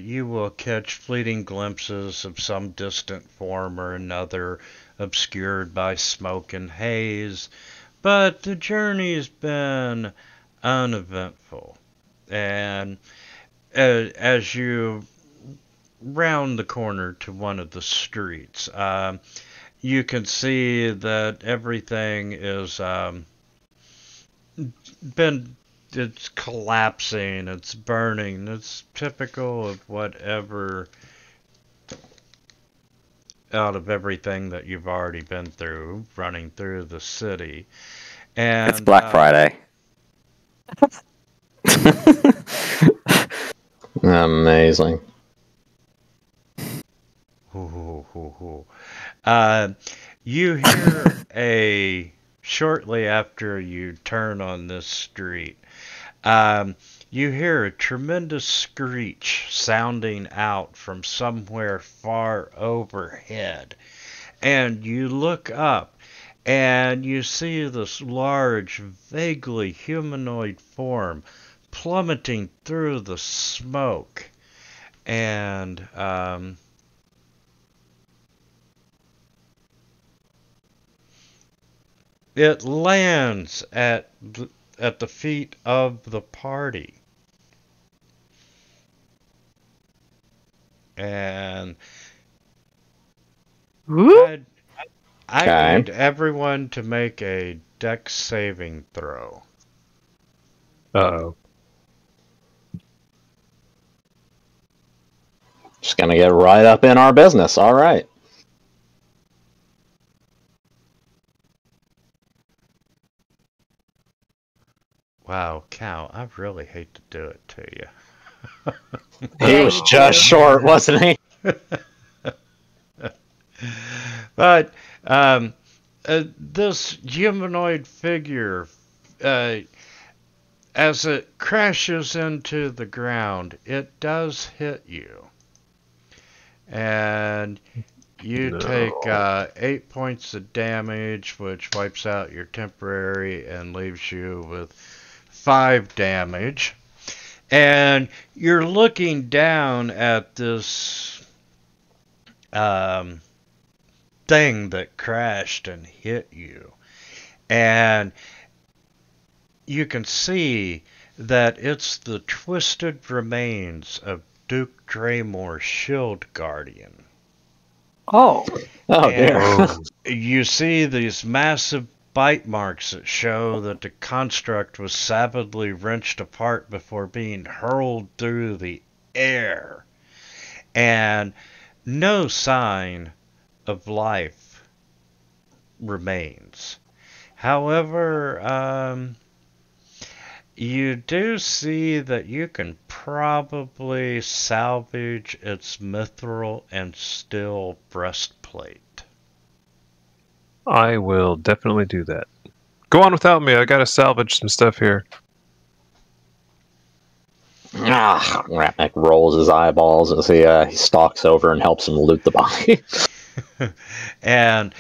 you will catch fleeting glimpses of some distant form or another, obscured by smoke and haze, but the journey's been uneventful. And as you round the corner to one of the streets, you can see that everything is it's collapsing, it's burning. It's typical of whatever out of everything that you've already been through, running through the city. And It's Black Friday. Amazing. You hear shortly after you turn on this street, you hear a tremendous screech sounding out from somewhere far overhead. And you look up and you see this large, vaguely humanoid form plummeting through the smoke. And it lands at the feet of the party. And Whoop. I Okay. need everyone to make a dex saving throw. Uh-oh. Just gonna get right up in our business. All right. Wow, Cal, I really hate to do it to you. He was just short, wasn't he? But this humanoid figure, as it crashes into the ground, it does hit you. And you take 8 points of damage, which wipes out your temporary and leaves you with 5 damage. And you're looking down at this thing that crashed and hit you. And you can see that it's the twisted remains of Duke Draymore's Shield Guardian. Oh. Oh dear. And you see these massive bite marks that show that the construct was savagely wrenched apart before being hurled through the air. And no sign of life remains. However, you do see that you can probably salvage its mithril and steel breastplate. I will definitely do that. Go on without me. I gotta salvage some stuff here. Ratnik rolls his eyeballs as he stalks over and helps him loot the body. And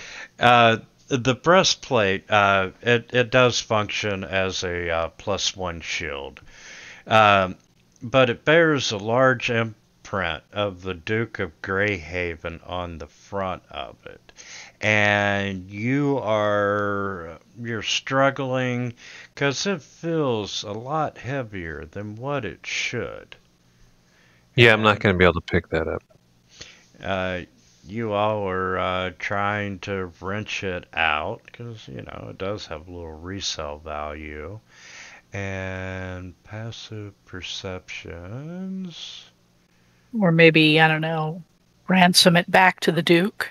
the breastplate, it does function as a +1 shield. But it bears a large imprint of the Duke of Greyhaven on the front of it. And you're struggling because it feels a lot heavier than what it should. Yeah, I'm not going to be able to pick that up. You all are trying to wrench it out because, it does have a little resale value. And passive perceptions. Or maybe, I don't know, ransom it back to the Duke.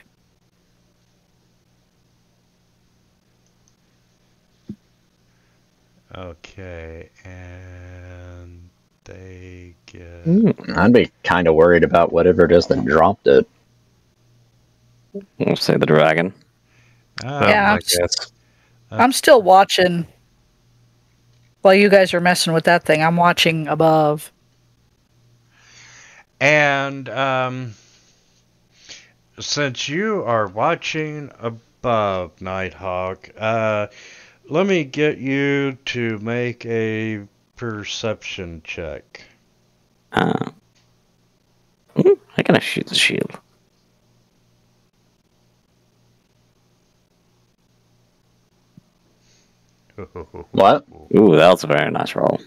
Okay, and they get... I'd be kind of worried about whatever it is that dropped it. We'll say the dragon. Yeah, I guess. I'm still watching. While you guys are messing with that thing, I'm watching above. And since you are watching above, Nighthawk, let me get you to make a perception check. I gotta shoot the shield. What? Ooh, that was a very nice roll.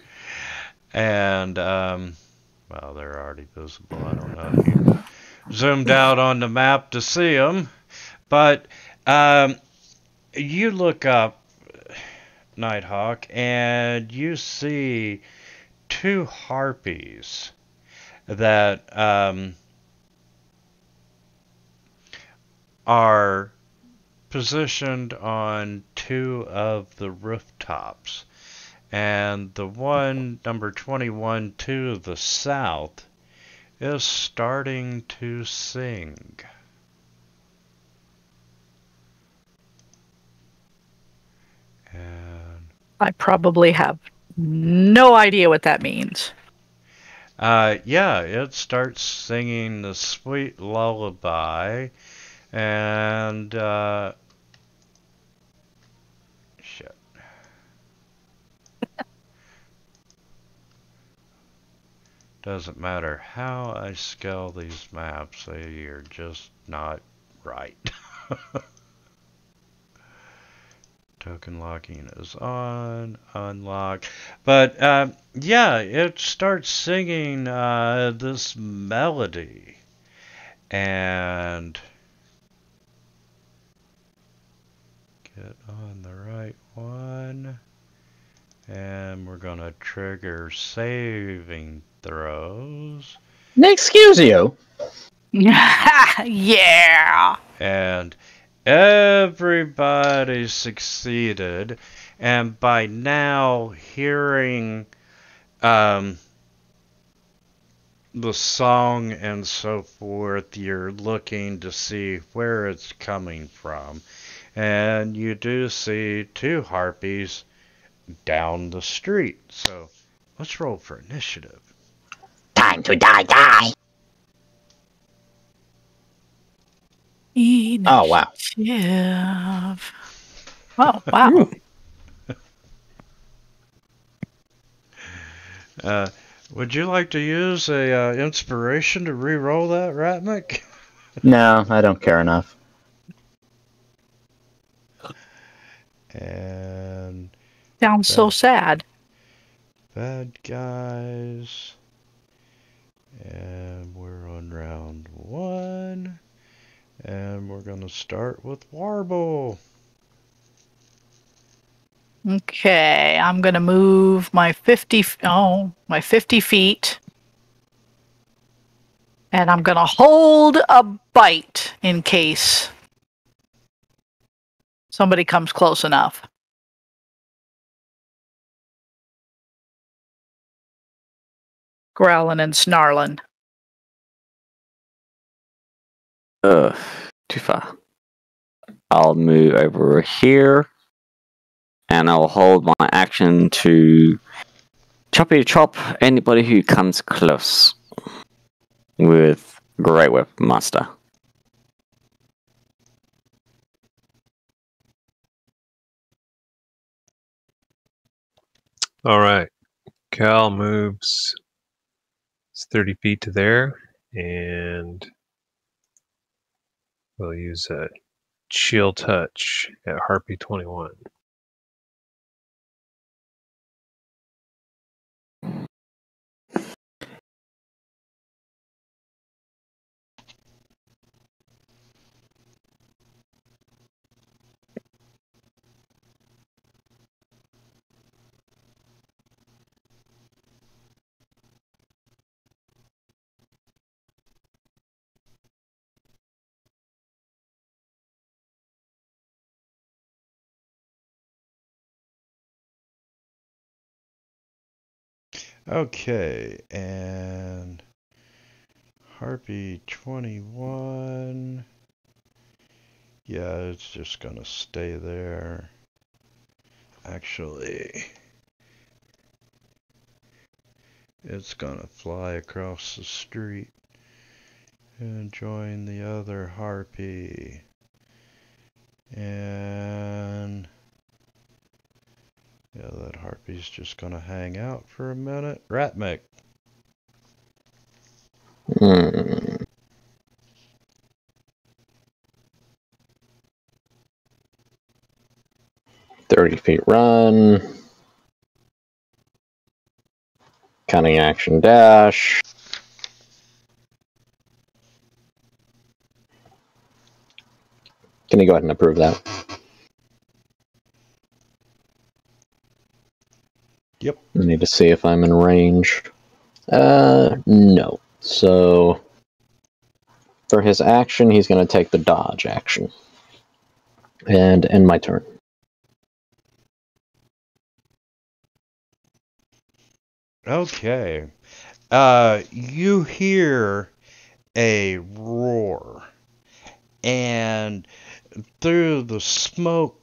And, well, they're already visible. I don't know if you zoomed out on the map to see them. But you look up, Nighthawk, and you see 2 harpies that are positioned on 2 of the rooftops. And the one, number 21, to the south, is starting to sing. And I probably have no idea what that means. yeah, it starts singing the sweet lullaby. And shit. Doesn't matter how I scale these maps, they are just not right. Token locking is on, unlock. But yeah, it starts singing this melody. And get on the right one. And we're going to trigger saving throws. Excuse you. Yeah. And everybody succeeded. And by now, hearing the song and so forth, you're looking to see where it's coming from. And you do see 2 harpies down the street. So let's roll for initiative. Time to die. Oh, wow. Initiative. Oh, wow. Would you like to use a inspiration to re-roll that, Ratmic? No, I don't care enough. And Sounds so sad. bad guys. And we're on round 1. And we're going to start with Warble. Okay, I'm gonna move my 50 feet, and I'm gonna hold a bite in case somebody comes close enough. Growling and snarling. Ugh, too far. I'll move over here. And I'll hold my action to choppy chop anybody who comes close with Great Weapon Master. All right. Cal moves 30 feet to there, and we'll use a chill touch at Harpy 21. Okay, and Harpy 21. Yeah, it's just gonna stay there. Actually, it's gonna fly across the street and join the other Harpy. And yeah, that Harpy's just gonna hang out for a minute. Ratmec. Hmm. 30 feet run. Cunning action dash. Can you go ahead and approve that? Yep. I need to see if I'm in range. No. So, for his action, he's going to take the dodge action. And end my turn. Okay. You hear a roar, and through the smoke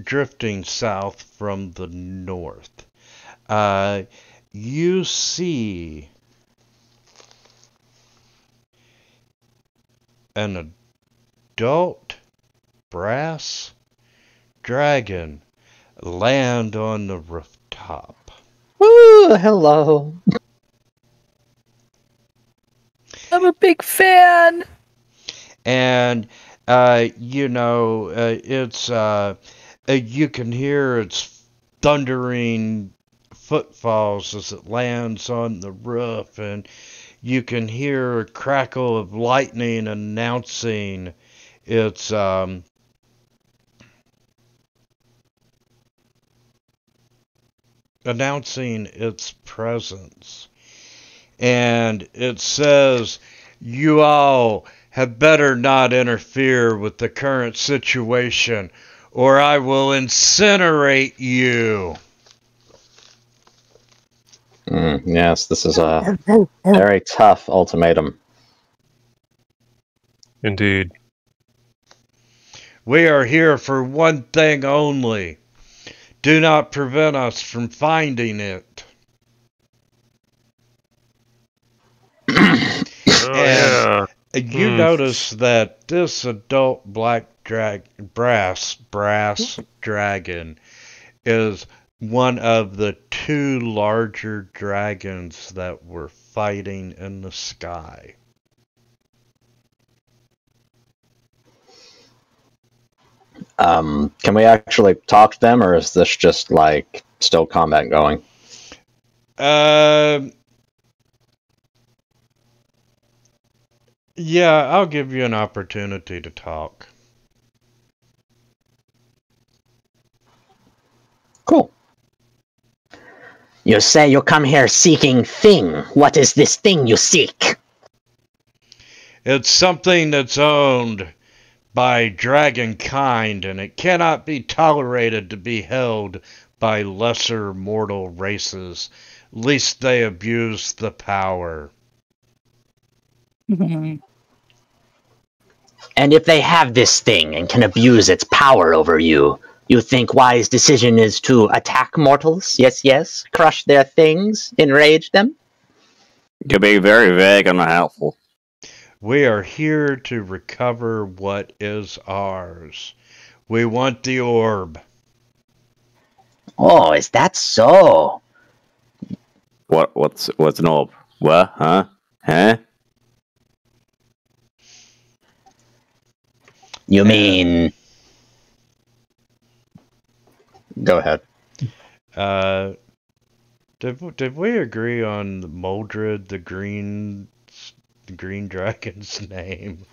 drifting south from the north, you see an adult brass dragon land on the rooftop. Woo! Hello. I'm a big fan. And it's you can hear its thundering footfalls as it lands on the roof, and you can hear a crackle of lightning announcing its presence. And it says, "You all had better not interfere with the current situation, or I will incinerate you." Yes, this is a very tough ultimatum. Indeed. We are here for one thing only. Do not prevent us from finding it. Yeah. You notice that this adult black brass dragon is one of the two larger dragons that were fighting in the sky. Can we actually talk to them, or is this just like still combat going? Yeah, I'll give you an opportunity to talk. Cool. You say you come here seeking thing. What is this thing you seek? It's something that's owned by dragonkind, and it cannot be tolerated to be held by lesser mortal races, lest they abuse the power. And if they have this thing and can abuse its power over you, you think wise decision is to attack mortals? Yes, yes. Crush their things? Enrage them? You're being very vague and unhelpful. We are here to recover what is ours. We want the orb. Oh, is that so? What's an orb? What? Huh? Huh? You mean... Go ahead. Did we agree on Moldred, the green dragon's name?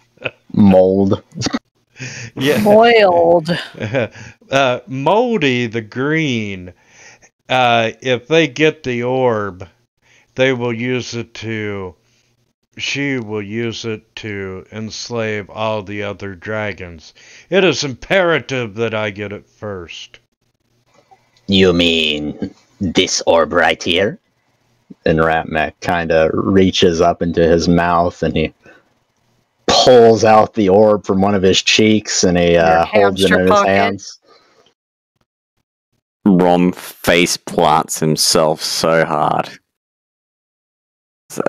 Mold. Yeah. Boiled. Moldy the green. If they get the orb, they will use it to. She will use it to enslave all the other dragons. It is imperative that I get it first. You mean this orb right here? And Ratmek kind of reaches up into his mouth and he pulls out the orb from one of his cheeks and he Your holds it in hamster his pocket. hands. Rom face plants himself so hard. So,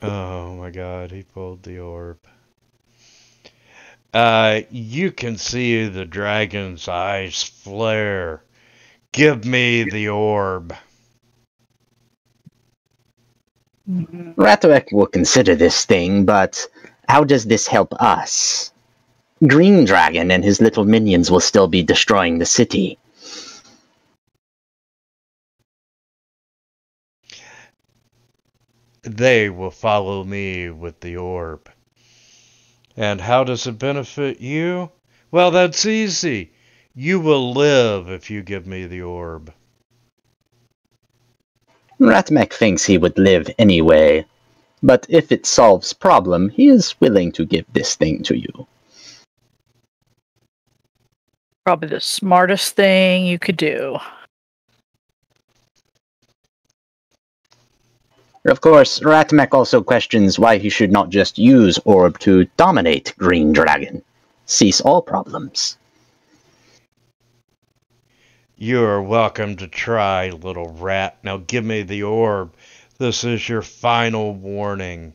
Oh my god, he pulled the orb. You can see the dragon's eyes flare. Give me the orb. Ratwek will consider this thing, but how does this help us? Green Dragon and his little minions will still be destroying the city. They will follow me with the orb. And how does it benefit you? Well, that's easy. You will live if you give me the orb. Ratmek thinks he would live anyway, but if it solves problem, he is willing to give this thing to you. Probably the smartest thing you could do. Of course, Ratmek also questions why he should not just use orb to dominate Green Dragon. Cease all problems. You are welcome to try, little rat. Now give me the orb. This is your final warning.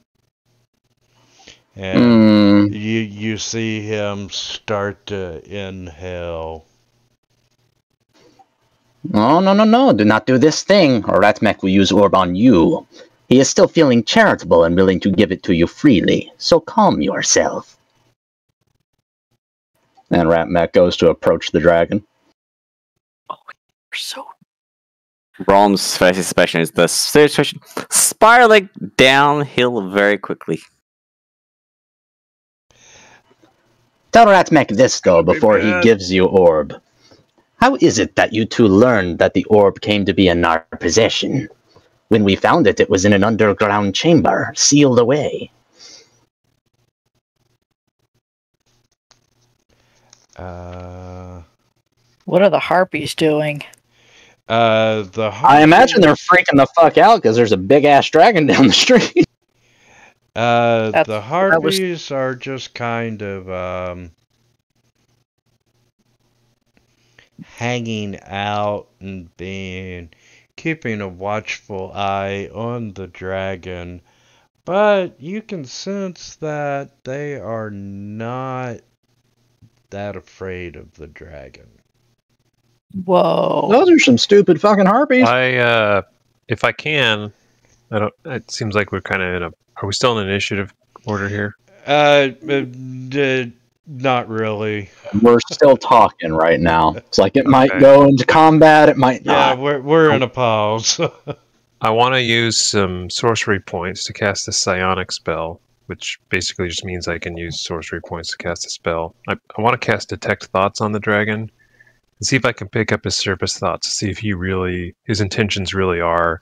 And you see him start to inhale. No. Do not do this thing, or Ratmek will use orb on you. He is still feeling charitable and willing to give it to you freely, so calm yourself. And Ratmek goes to approach the dragon. You're so Rom's first expression is the situation spiraling downhill very quickly. Tell Ratmek this, though, before he bad. gives you orb. How is it that you two learned that the orb came to be in our possession? When we found it, it was in an underground chamber, sealed away. What are the harpies doing? I imagine they're freaking the fuck out because there's a big ass dragon down the street. The harpies are just kind of hanging out and keeping a watchful eye on the dragon, but you can sense that they are not that afraid of the dragon. Whoa. Those are some stupid fucking harpies. If I can, I don't. It seems like we're kind of in a. Are we still in initiative order here? Not really. We're still talking right now. It's like it might Okay. go into combat, it might Yeah, not. we're in a pause. I want to use some sorcery points to cast a psionic spell, which basically just means I can use sorcery points to cast a spell. I want to cast Detect Thoughts on the dragon and see if I can pick up his surface thoughts, to see if his intentions really are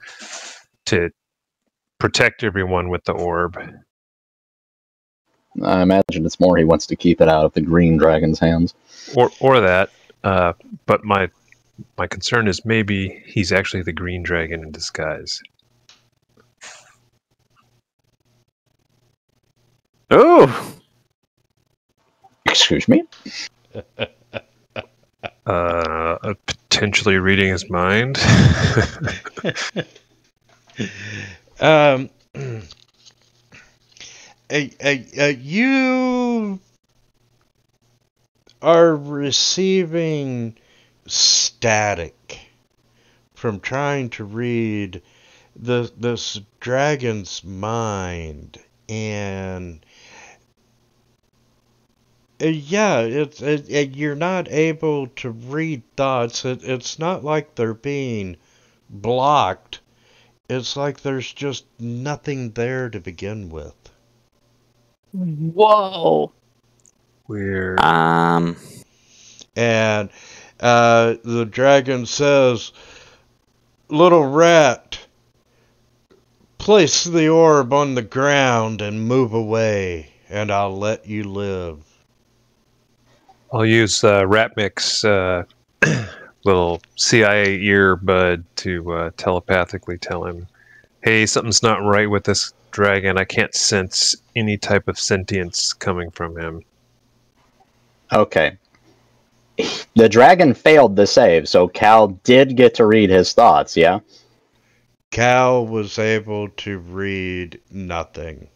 to protect everyone with the orb. I imagine it's more he wants to keep it out of the green dragon's hands. Or that. But my concern is maybe he's actually the green dragon in disguise. Ooh! Excuse me? Potentially reading his mind. You are receiving ecstatic from trying to read this dragon's mind, and yeah, you're not able to read thoughts. It's not like they're being blocked. It's like there's just nothing there to begin with. Whoa. Weird. And the dragon says, "Little rat, place the orb on the ground and move away, and I'll let you live." I'll use Ratmik's little CIA earbud to telepathically tell him, "Hey, something's not right with this dragon. I can't sense any type of sentience coming from him." Okay. The dragon failed the save, so Cal did get to read his thoughts, yeah? Cal was able to read nothing.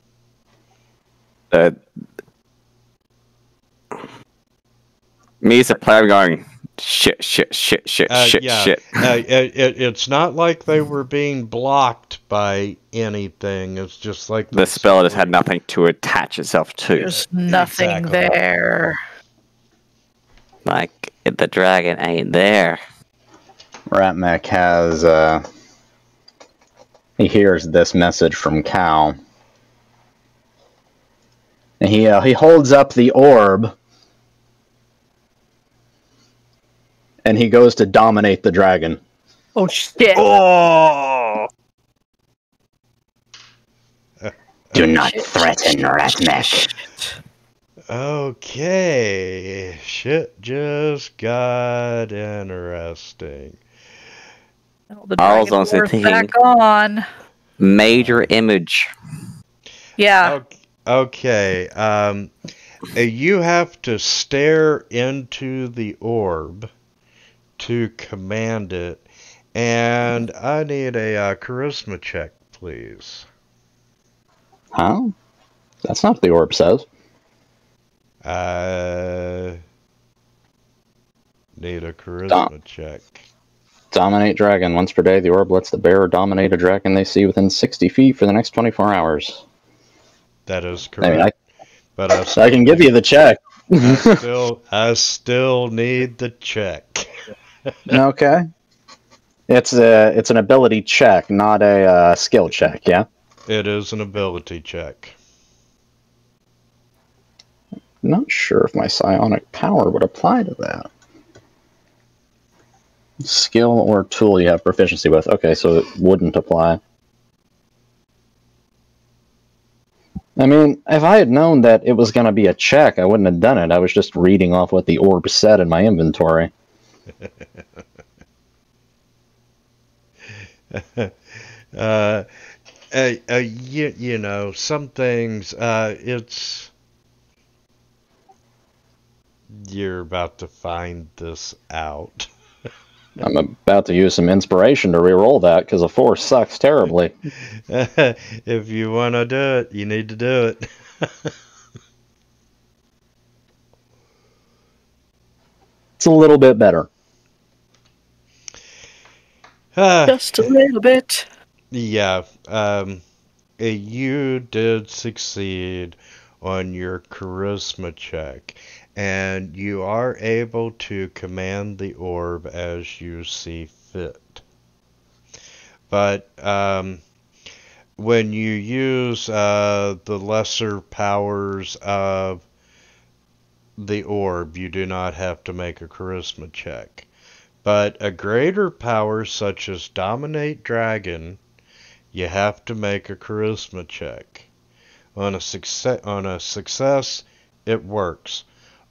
Me as a player going, shit. It's not like they were being blocked by anything. It's just like The spell just had nothing to attach itself to. There's nothing Exactly. there. Like, the dragon ain't there. Ratmek has, he hears this message from Cal. And he holds up the orb. And he goes to dominate the dragon. Oh shit. Oh! Do not threaten Ratmek. Okay, shit just got interesting. Oh, the I was dragon honestly war's thinking- back on. Major image. Yeah. Okay, you have to stare into the orb to command it, and I need a charisma check, please. Huh? That's not what the orb says. Need a charisma check. Dominate dragon. Once per day, the orb lets the bearer dominate a dragon they see within 60 feet for the next 24 hours. That is I mean, correct. But I can give you the check. I still need the check. Okay. It's an ability check, not a skill check, yeah? It is an ability check. Not sure if my psionic power would apply to that. Skill or tool you have proficiency with. Okay, so it wouldn't apply. I mean, if I had known that it was going to be a check, I wouldn't have done it. I was just reading off what the orb said in my inventory. You know, some things, it's... You're about to find this out. I'm about to use some inspiration to reroll that, because a 4 sucks terribly. If you want to do it, you need to do it. It's a little bit better. Just a little bit. Yeah, you did succeed on your charisma check, and you are able to command the orb as you see fit. But when you use the lesser powers of the orb, you do not have to make a charisma check. But a greater power such as Dominate Dragon, you have to make a charisma check. On a success, it works.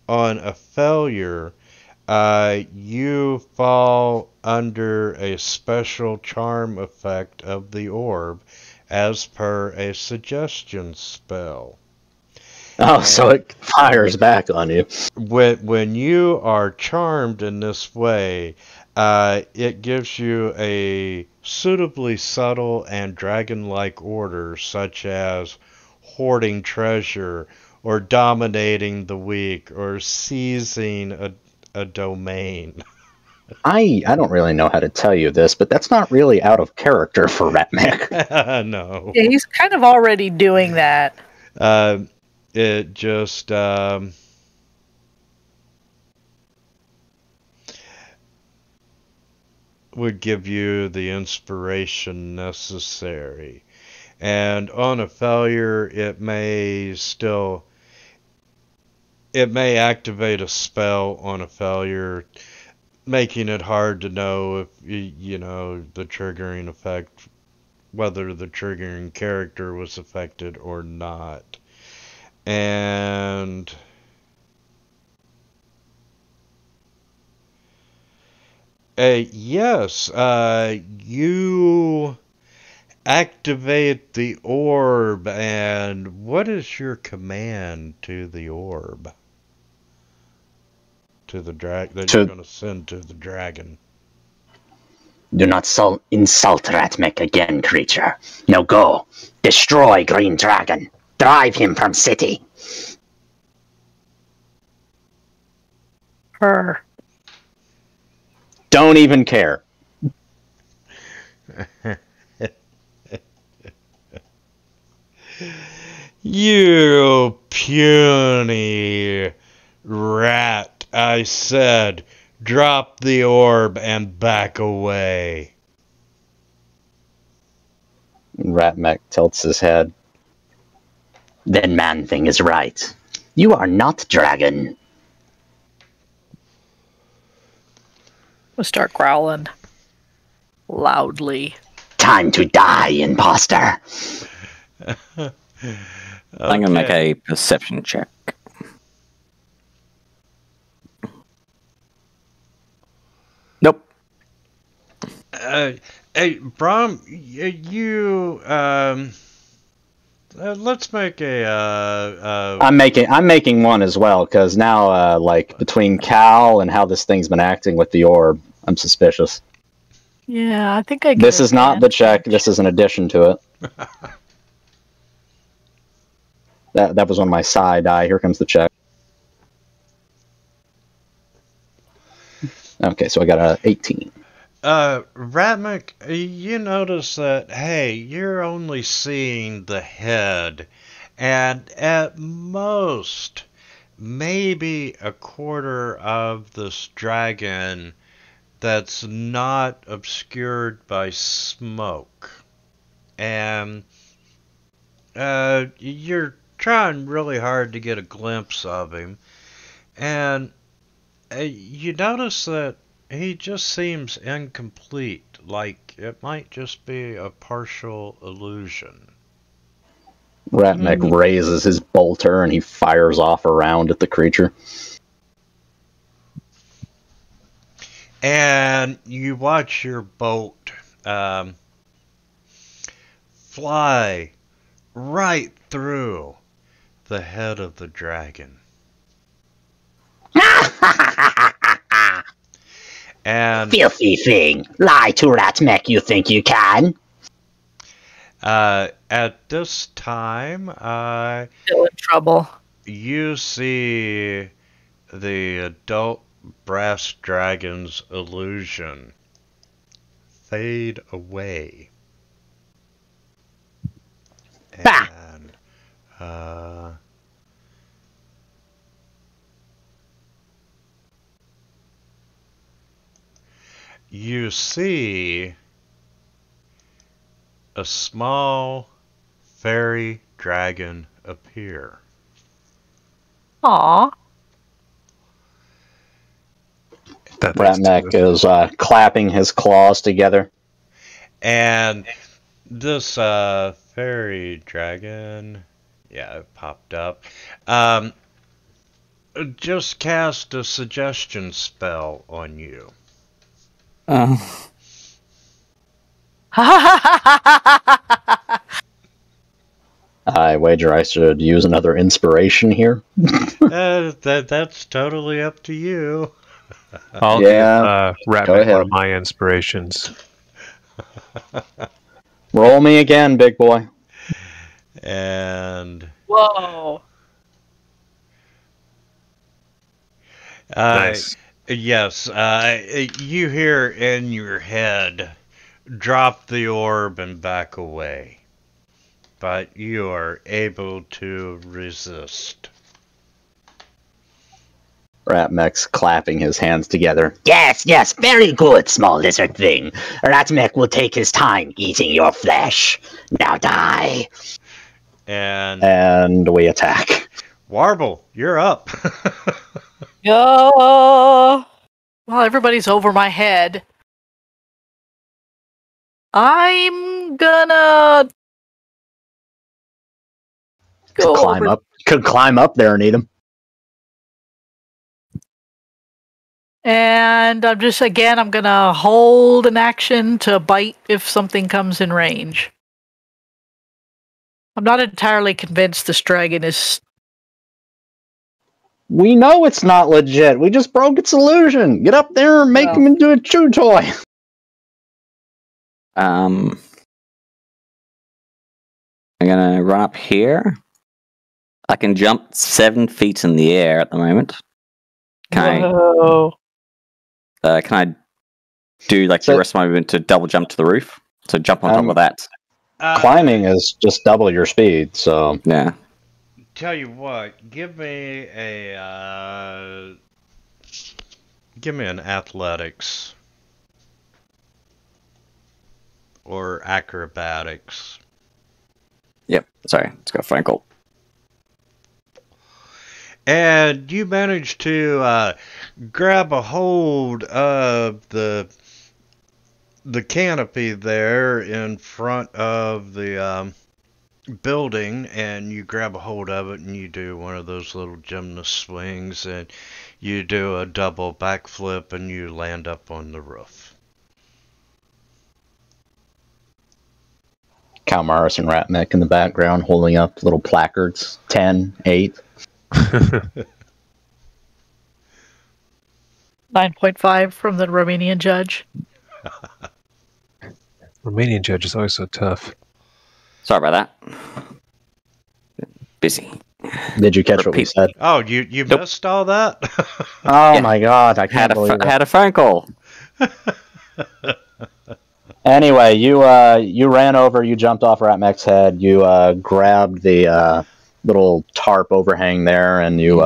On a failure, you fall under a special charm effect of the orb as per a suggestion spell. Oh, so it fires back on you. When you are charmed in this way, it gives you a suitably subtle and dragon-like order, such as hoarding treasure, or dominating the weak, or seizing a domain. I don't really know how to tell you this, but that's not really out of character for Ratmek. No. Yeah, he's kind of already doing that. It just would give you the inspiration necessary. And on a failure, it may activate a spell on a failure, making it hard to know if, you know, the triggering effect, whether the triggering character was affected or not. And yes, you activate the orb, and what is your command to the orb? To the that you're going to send to the dragon. Do not insult Ratmek again, creature. Now go. Destroy Green Dragon. Drive him from city. Her. Don't even care. You puny rat, I said, drop the orb and back away. Ratmek tilts his head. Then Man-Thing is right. You are not dragon. We'll start growling loudly. Time to die, imposter. I'm going to make a perception check. Nope. Hey, Brom, you let's make a. I'm making one as well because now, like between Cal and how this thing's been acting with the orb, I'm suspicious. Yeah, I think I. This is not the check. This is an addition to it. That was on my side die. Here comes the check. Okay, so I got a 18. Ratmek, you notice that, hey, you're only seeing the head, and at most, maybe a quarter of this dragon that's not obscured by smoke. And you're trying really hard to get a glimpse of him, and you notice that he just seems incomplete, like it might just be a partial illusion. Ratmek raises his bolter and he fires off around at the creature. And you watch your bolt fly right through the head of the dragon. And Filthy thing. Lie to Ratmek, you think you can? at this time, Still in trouble. you see the adult brass dragon's illusion fade away. Bah! And you see a small fairy dragon appear. Aw. That makes Ratmek sense. is clapping his claws together. And this fairy dragon, yeah, it popped up. Just cast a suggestion spell on you. I wager I should use another inspiration here. That's totally up to you. I'll Yeah, give go Ratman one ahead. of my inspirations. Roll me again, big boy. And Whoa. Nice. Yes, you hear in your head, drop the orb and back away. But you are able to resist. Ratmek's clapping his hands together. Yes, yes, very good, small lizard thing. Ratmek will take his time eating your flesh. Now die. And we attack. Warble, you're up. Well, everybody's over my head. I'm gonna go Climb over, up. Could climb up there and eat him. and I'm gonna hold an action to bite if something comes in range. I'm not entirely convinced this dragon is. We know it's not legit. We just broke its illusion. Get up there and make him into a chew toy. I'm gonna run up here. I can jump 7 feet in the air at the moment. Whoa. Can I do like the rest of my movement to double jump to the roof? So jump on top of that. Climbing is just double your speed, so Yeah. Tell you what, give me an athletics or acrobatics. Yep. Sorry. Let's go Frankel. And you manage to grab a hold of the canopy there in front of the building, and you grab a hold of it and you do one of those little gymnast swings, and you do a double backflip and you land up on the roof. Kalmaris and Ratmek in the background holding up little placards. 10, 8. 9.5 from the Romanian judge. Romanian judge is always so tough. Sorry about that. Busy. Did you catch what we said? Oh, you Nope. missed all that? Oh Yeah. my god, I can't believe it. Had a phone call. Anyway, you ran over, you jumped off Ratmek's head, you grabbed the little tarp overhang there, and you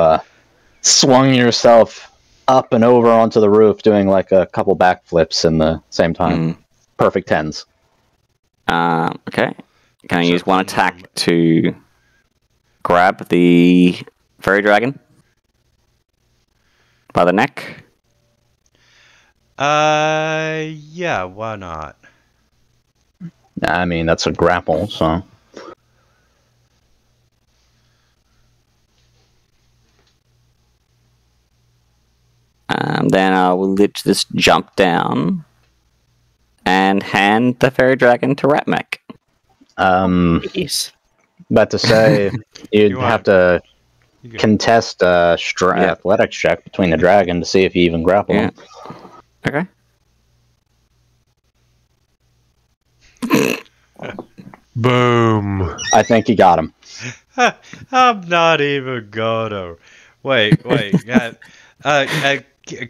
swung yourself up and over onto the roof, doing like a couple backflips in the same time. Perfect 10s. Okay. Can I use one attack to grab the fairy dragon by the neck? Yeah, why not? I mean, that's a grapple, so. Then I will just jump down and hand the fairy dragon to Ratmek. Jeez. About to say, you'd You have want- to contest a athletics check between the dragon to see if you even grapple him. Okay. Boom. I think you got him. I'm not even gonna. Wait.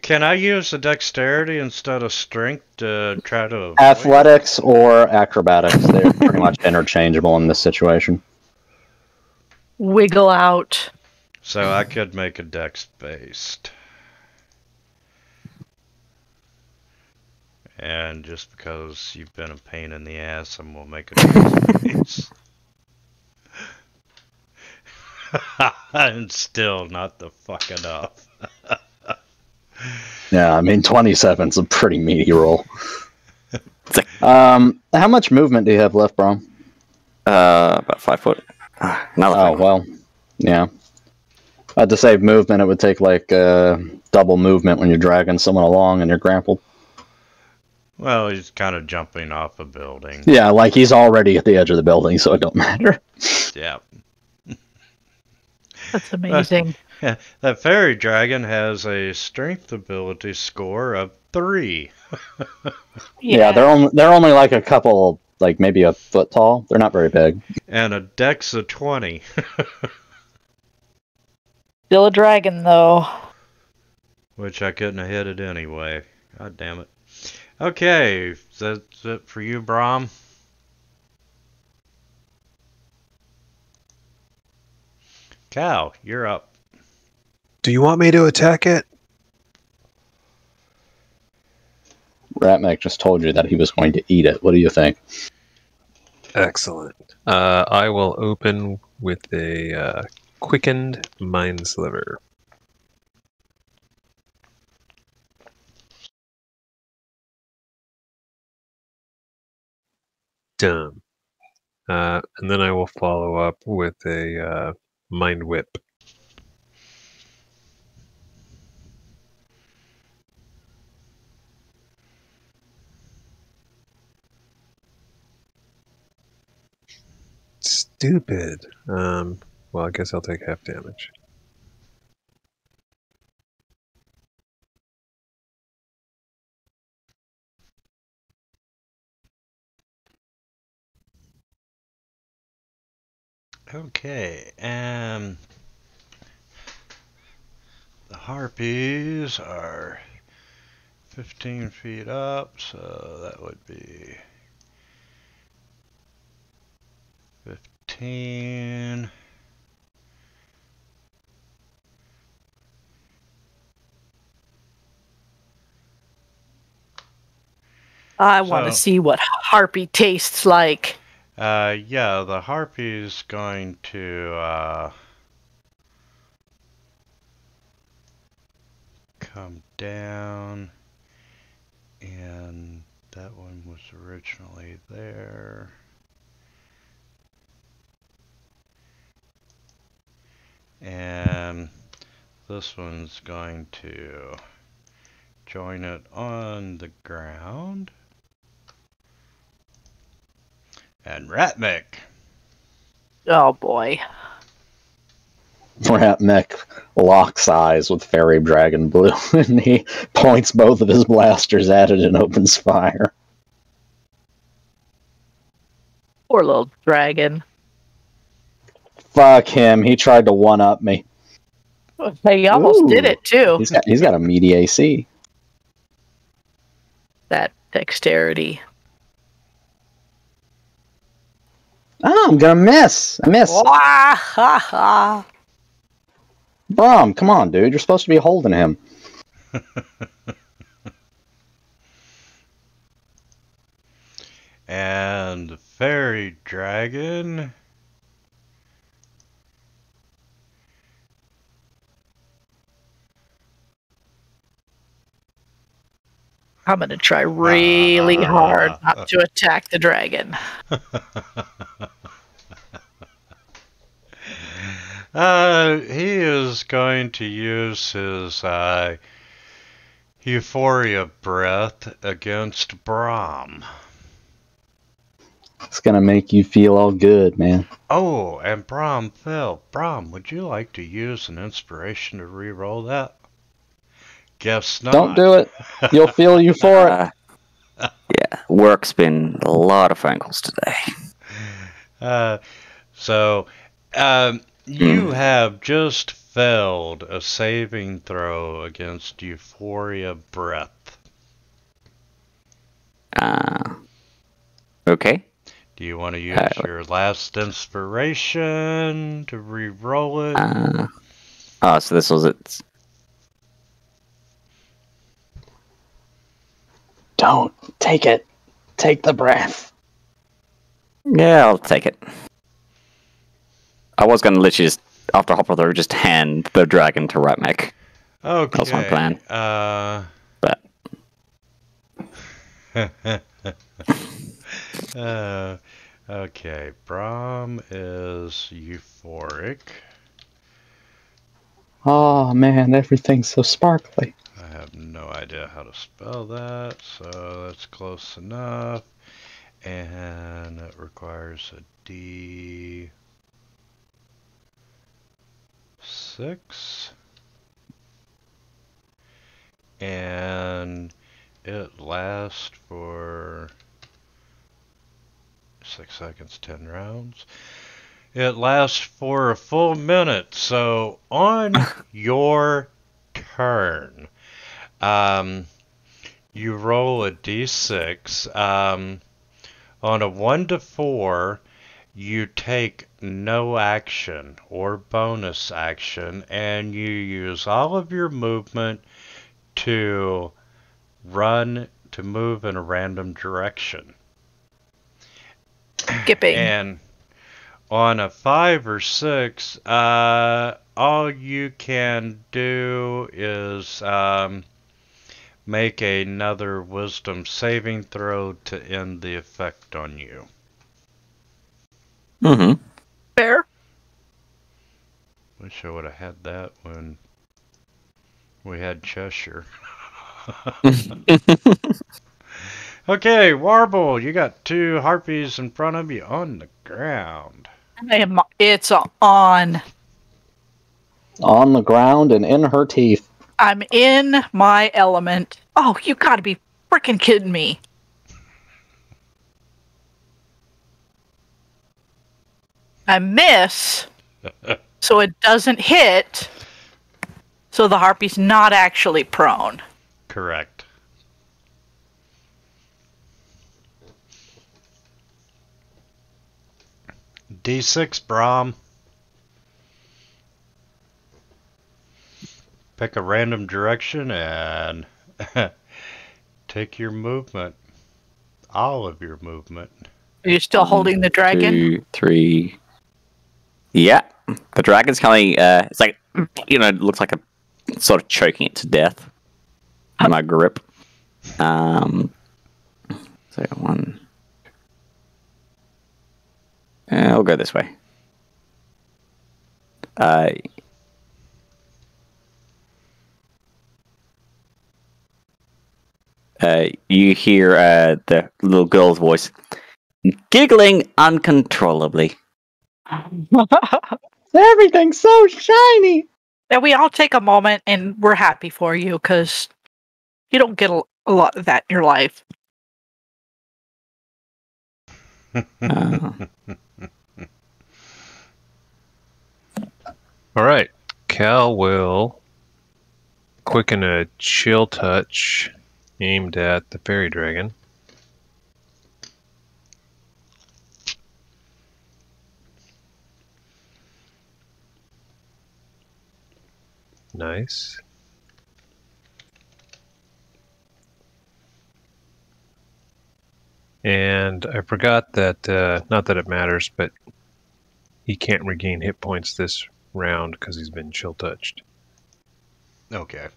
Can I use the dexterity instead of strength to try to avoid? Athletics or acrobatics, they're pretty much interchangeable in this situation. Wiggle out. So I could make a dex based. And just because you've been a pain in the ass, I'm gonna make a dex based. And still not the fuck enough. Yeah, I mean, 27's a pretty meaty roll. How much movement do you have left, bro? About 5 foot. Another Oh, thing. well, yeah. To save movement, it would take like double movement when you're dragging someone along and you're grappled. Well, he's kind of jumping off a building. Yeah, like he's already at the edge of the building, so it don't matter. Yeah. That's amazing. That fairy dragon has a strength ability score of 3. Yeah, they're only like a couple, like maybe a foot tall. They're not very big. And a dex of 20. Still a dragon, though. Which I couldn't have hit it anyway. God damn it. Okay, that's it for you, Brahm. Cal, you're up. Do you want me to attack it? Ratmac just told you that he was going to eat it. What do you think? Excellent. I will open with a quickened mind sliver. Done. And then I will follow up with a mind whip. Stupid. Well, I guess I'll take half damage. Okay, and the harpies are 15 feet up, so that would be 15. I want to So- see what harpy tastes like. Yeah, the harpy's going to come down, and that one was originally there. And this one's going to join it on the ground. And Ratmik. Oh boy. Ratmac locks eyes with Fairy Dragon Blue, and he points both of his blasters at it and opens fire. Poor little dragon. Fuck him. He tried to one-up me. He almost Ooh. did it too. He's got a meaty AC. That dexterity. Oh, I'm gonna miss. I missed. Wah, ha, ha. Brom, come on, dude. You're supposed to be holding him. And the fairy dragon. I'm gonna try really hard not to attack the dragon. He is going to use his Euphoria Breath against Brahm. It's gonna make you feel all good, man. Oh, and Brahm fell. Brahm, would you like to use an inspiration to re-roll that? Guess not. Don't do it. You'll feel euphoric. Yeah, work's been a lot of phone calls today. You have just failed a saving throw against Euphoria Breath. Okay. Do you want to use your last inspiration to re-roll it? So this was it. Don't take it. Take the breath. Yeah, I'll take it. I was gonna literally just, after Hopper through, just hand the dragon to Ratmac. Okay. That was my plan. But Okay, Brahm is euphoric. Oh man, everything's so sparkly. I have no idea how to spell that, so that's close enough. And it requires a D6. And it lasts for 6 seconds, 10 rounds. It lasts for a full minute. So on your turn, You roll a d6. On a 1 to 4, you take no action or bonus action, and you use all of your movement to move in a random direction. Skipping. And on a 5 or 6, all you can do is make another wisdom saving throw to end the effect on you. Mm-hmm. Fair. Wish I would have had that when we had Cheshire. Okay, Warble, you got 2 harpies in front of you on the ground. It's on. On the ground and in her teeth. I'm in my element. Oh, you gotta be freaking kidding me. I miss, so it doesn't hit, so the harpy's not actually prone. Correct. D6, Brahm. Pick a random direction and take your movement. All of your movement. Are you still holding the dragon? 2, 3. Yeah, the dragon's coming. It's like, it looks like a sort of choking it to death. In my grip. So 1. I'll go this way. You hear the little girl's voice giggling uncontrollably. Everything's so shiny. And we all take a moment and we're happy for you because you don't get a lot of that in your life. Alright. Cal will quicken a chill touch aimed at the fairy dragon. Nice. And I forgot that, not that it matters, but he can't regain hit points this round because he's been chill touched. Okay.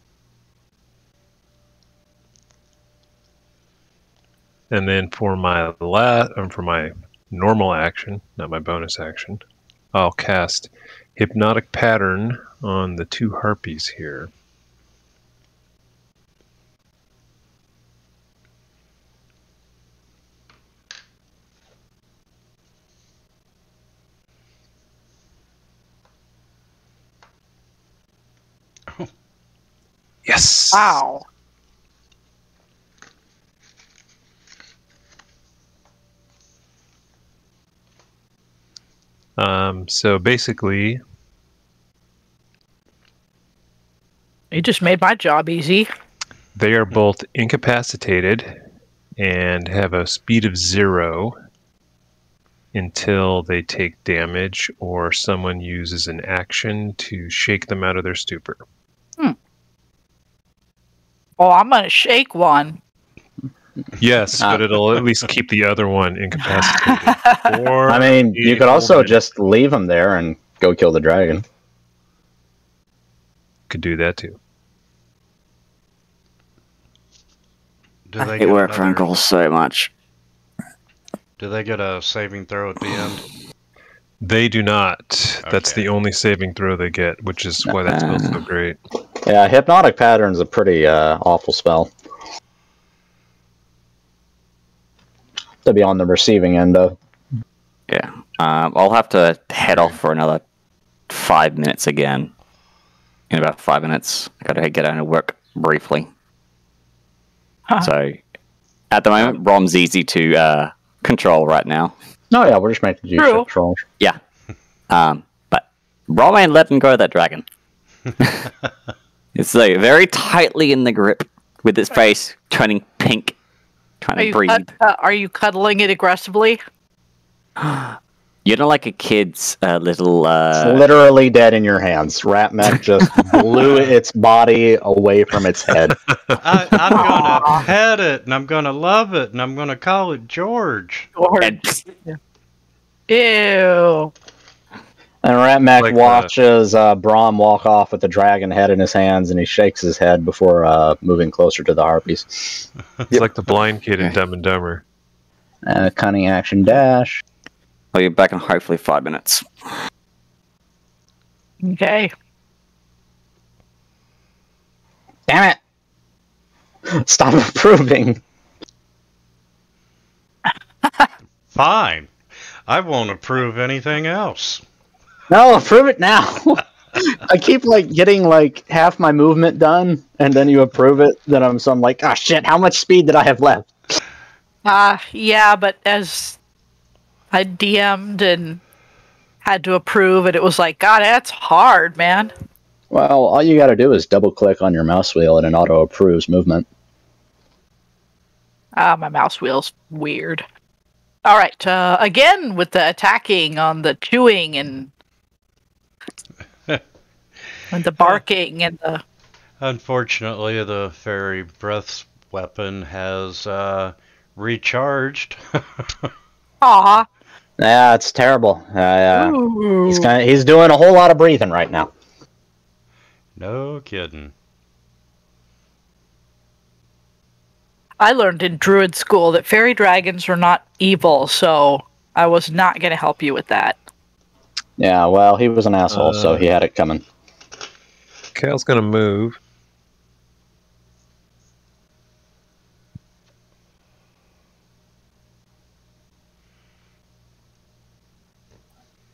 And then for my normal action, not my bonus action, I'll cast Hypnotic Pattern on the 2 harpies here. Yes! Wow. So basically, You just made my job easy. they are both incapacitated and have a speed of 0 until they take damage or someone uses an action to shake them out of their stupor. Oh, I'm gonna shake one. Yes, but it'll at least keep the other one incapacitated. Or I mean, you could also just leave him there and go kill the dragon. could do that too. Do they I get hate work another- phone calls so much. Do they get a saving throw at the end? They do not. That's Okay. the only saving throw they get, which is why that spell's so great. Yeah, Hypnotic Pattern's a pretty awful spell to be on the receiving end of. Yeah. I'll have to head off for another 5 minutes again. In about 5 minutes. I gotta get out of work briefly. Huh. So, at the moment, Brom's easy to control right now. No, yeah, we're just making use True. of control. Yeah. But Brom ain't letting go of that dragon. It's like very tightly in the grip, with its face turning pink, trying to breathe. Are you cuddling it aggressively? You know, like a kid's little. It's literally dead in your hands. Ratmech just blew its body away from its head. I'm gonna pet it, and I'm gonna love it, and I'm gonna call it George. Ew. And Ratmech Like watches Braum walk off with the dragon head in his hands, and he shakes his head before moving closer to the harpies. It's like the blind kid in Dumb and Dumber. Cunning action dash. I'll be back in hopefully 5 minutes. Okay. Damn it! Stop approving. Fine. I won't approve anything else. No, approve it now. I keep like getting like half my movement done, and then you approve it. Then I'm like, ah, shit. How much speed did I have left? Yeah, but as I DM'd and had to approve it, it was like, God, that's hard, man. Well, all you got to do is double click on your mouse wheel, and it auto approves movement. My mouse wheel's weird. All right, again with the attacking on the chewing and the barking and the. Unfortunately, the fairy breath's weapon has recharged. Aw. Yeah, it's terrible. Ooh. He's doing a whole lot of breathing right now. No kidding. I learned in Druid school that fairy dragons are not evil, so I was not going to help you with that. Yeah, well, he was an asshole, so he had it coming. Cal's gonna move.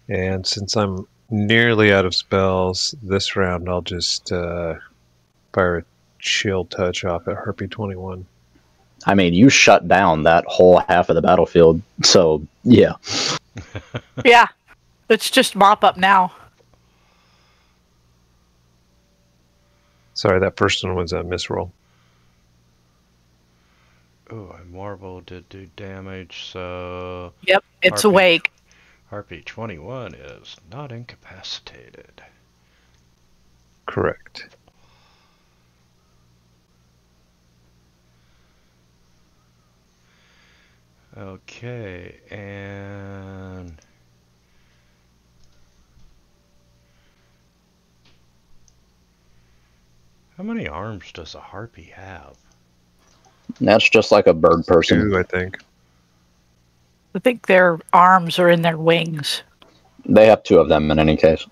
And since I'm nearly out of spells this round, I'll just fire a chill touch off at Harpy 21. I mean, you shut down that whole half of the battlefield, so yeah. Yeah, let's just mop up now. Sorry, that first one was a misroll. Oh, a marble did do damage, so Yep, it's Harpy. awake. Harpy 21 is not incapacitated. Correct. Okay, and how many arms does a harpy have? That's just like a bird person. 2, I think. I think their arms are in their wings. They have 2 of them in any case.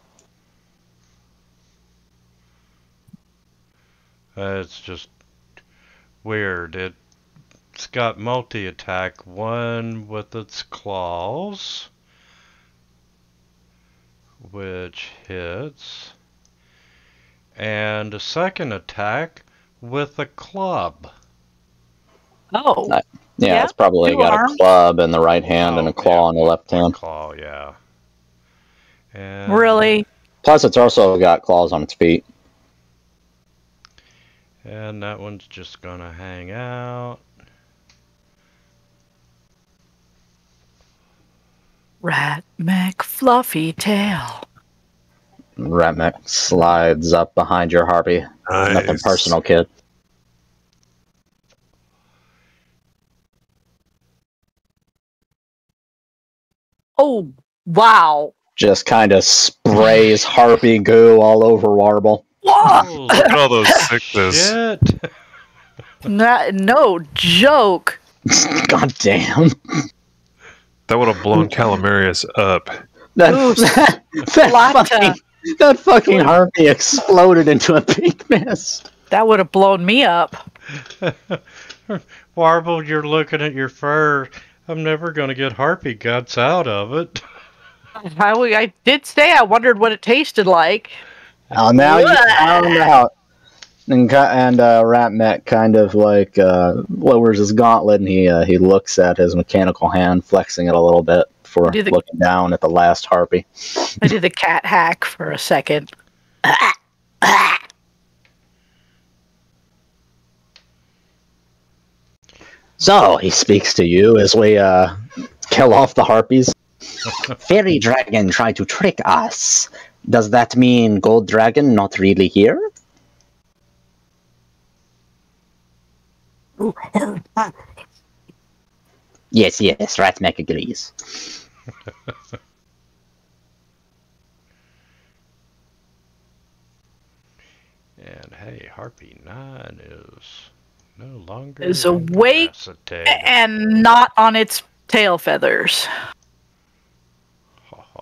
It's just weird. It's got multi-attack, one with its claws, which hits, and a second attack with a club. Oh, Yeah, Yeah, it's probably 2 got arms. a club in the right hand and a claw in the left hand. Claw, yeah. And really? Plus, it's also got claws on its feet. And that one's just gonna hang out. Rat Mac Fluffy Tail. Ratmech slides up behind your harpy. Nothing Nice. personal, kid. Oh, wow. Just kind of sprays harpy goo all over Warble. Oh, Look at all those sickness. shit! No joke. God damn. That would have blown Calamarius up. Ooh, That fucking harpy exploded into a pink mist. That would have blown me up. Warble, you're looking at your fur. I'm never gonna get harpy guts out of it. I did say I wondered what it tasted like. Oh, now you found out. And Ratmech kind of like lowers his gauntlet and he looks at his mechanical hand, flexing it a little bit before Do the- looking down at the last harpy. I did the cat hack for a second. So he speaks to you as we kill off the harpies. Fairy dragon tried to trick us. Does that mean gold dragon not really here? Yes, Ratmek agrees. And hey, Harpy 9 is no longer Is awake incapacitated. and not on its tail feathers.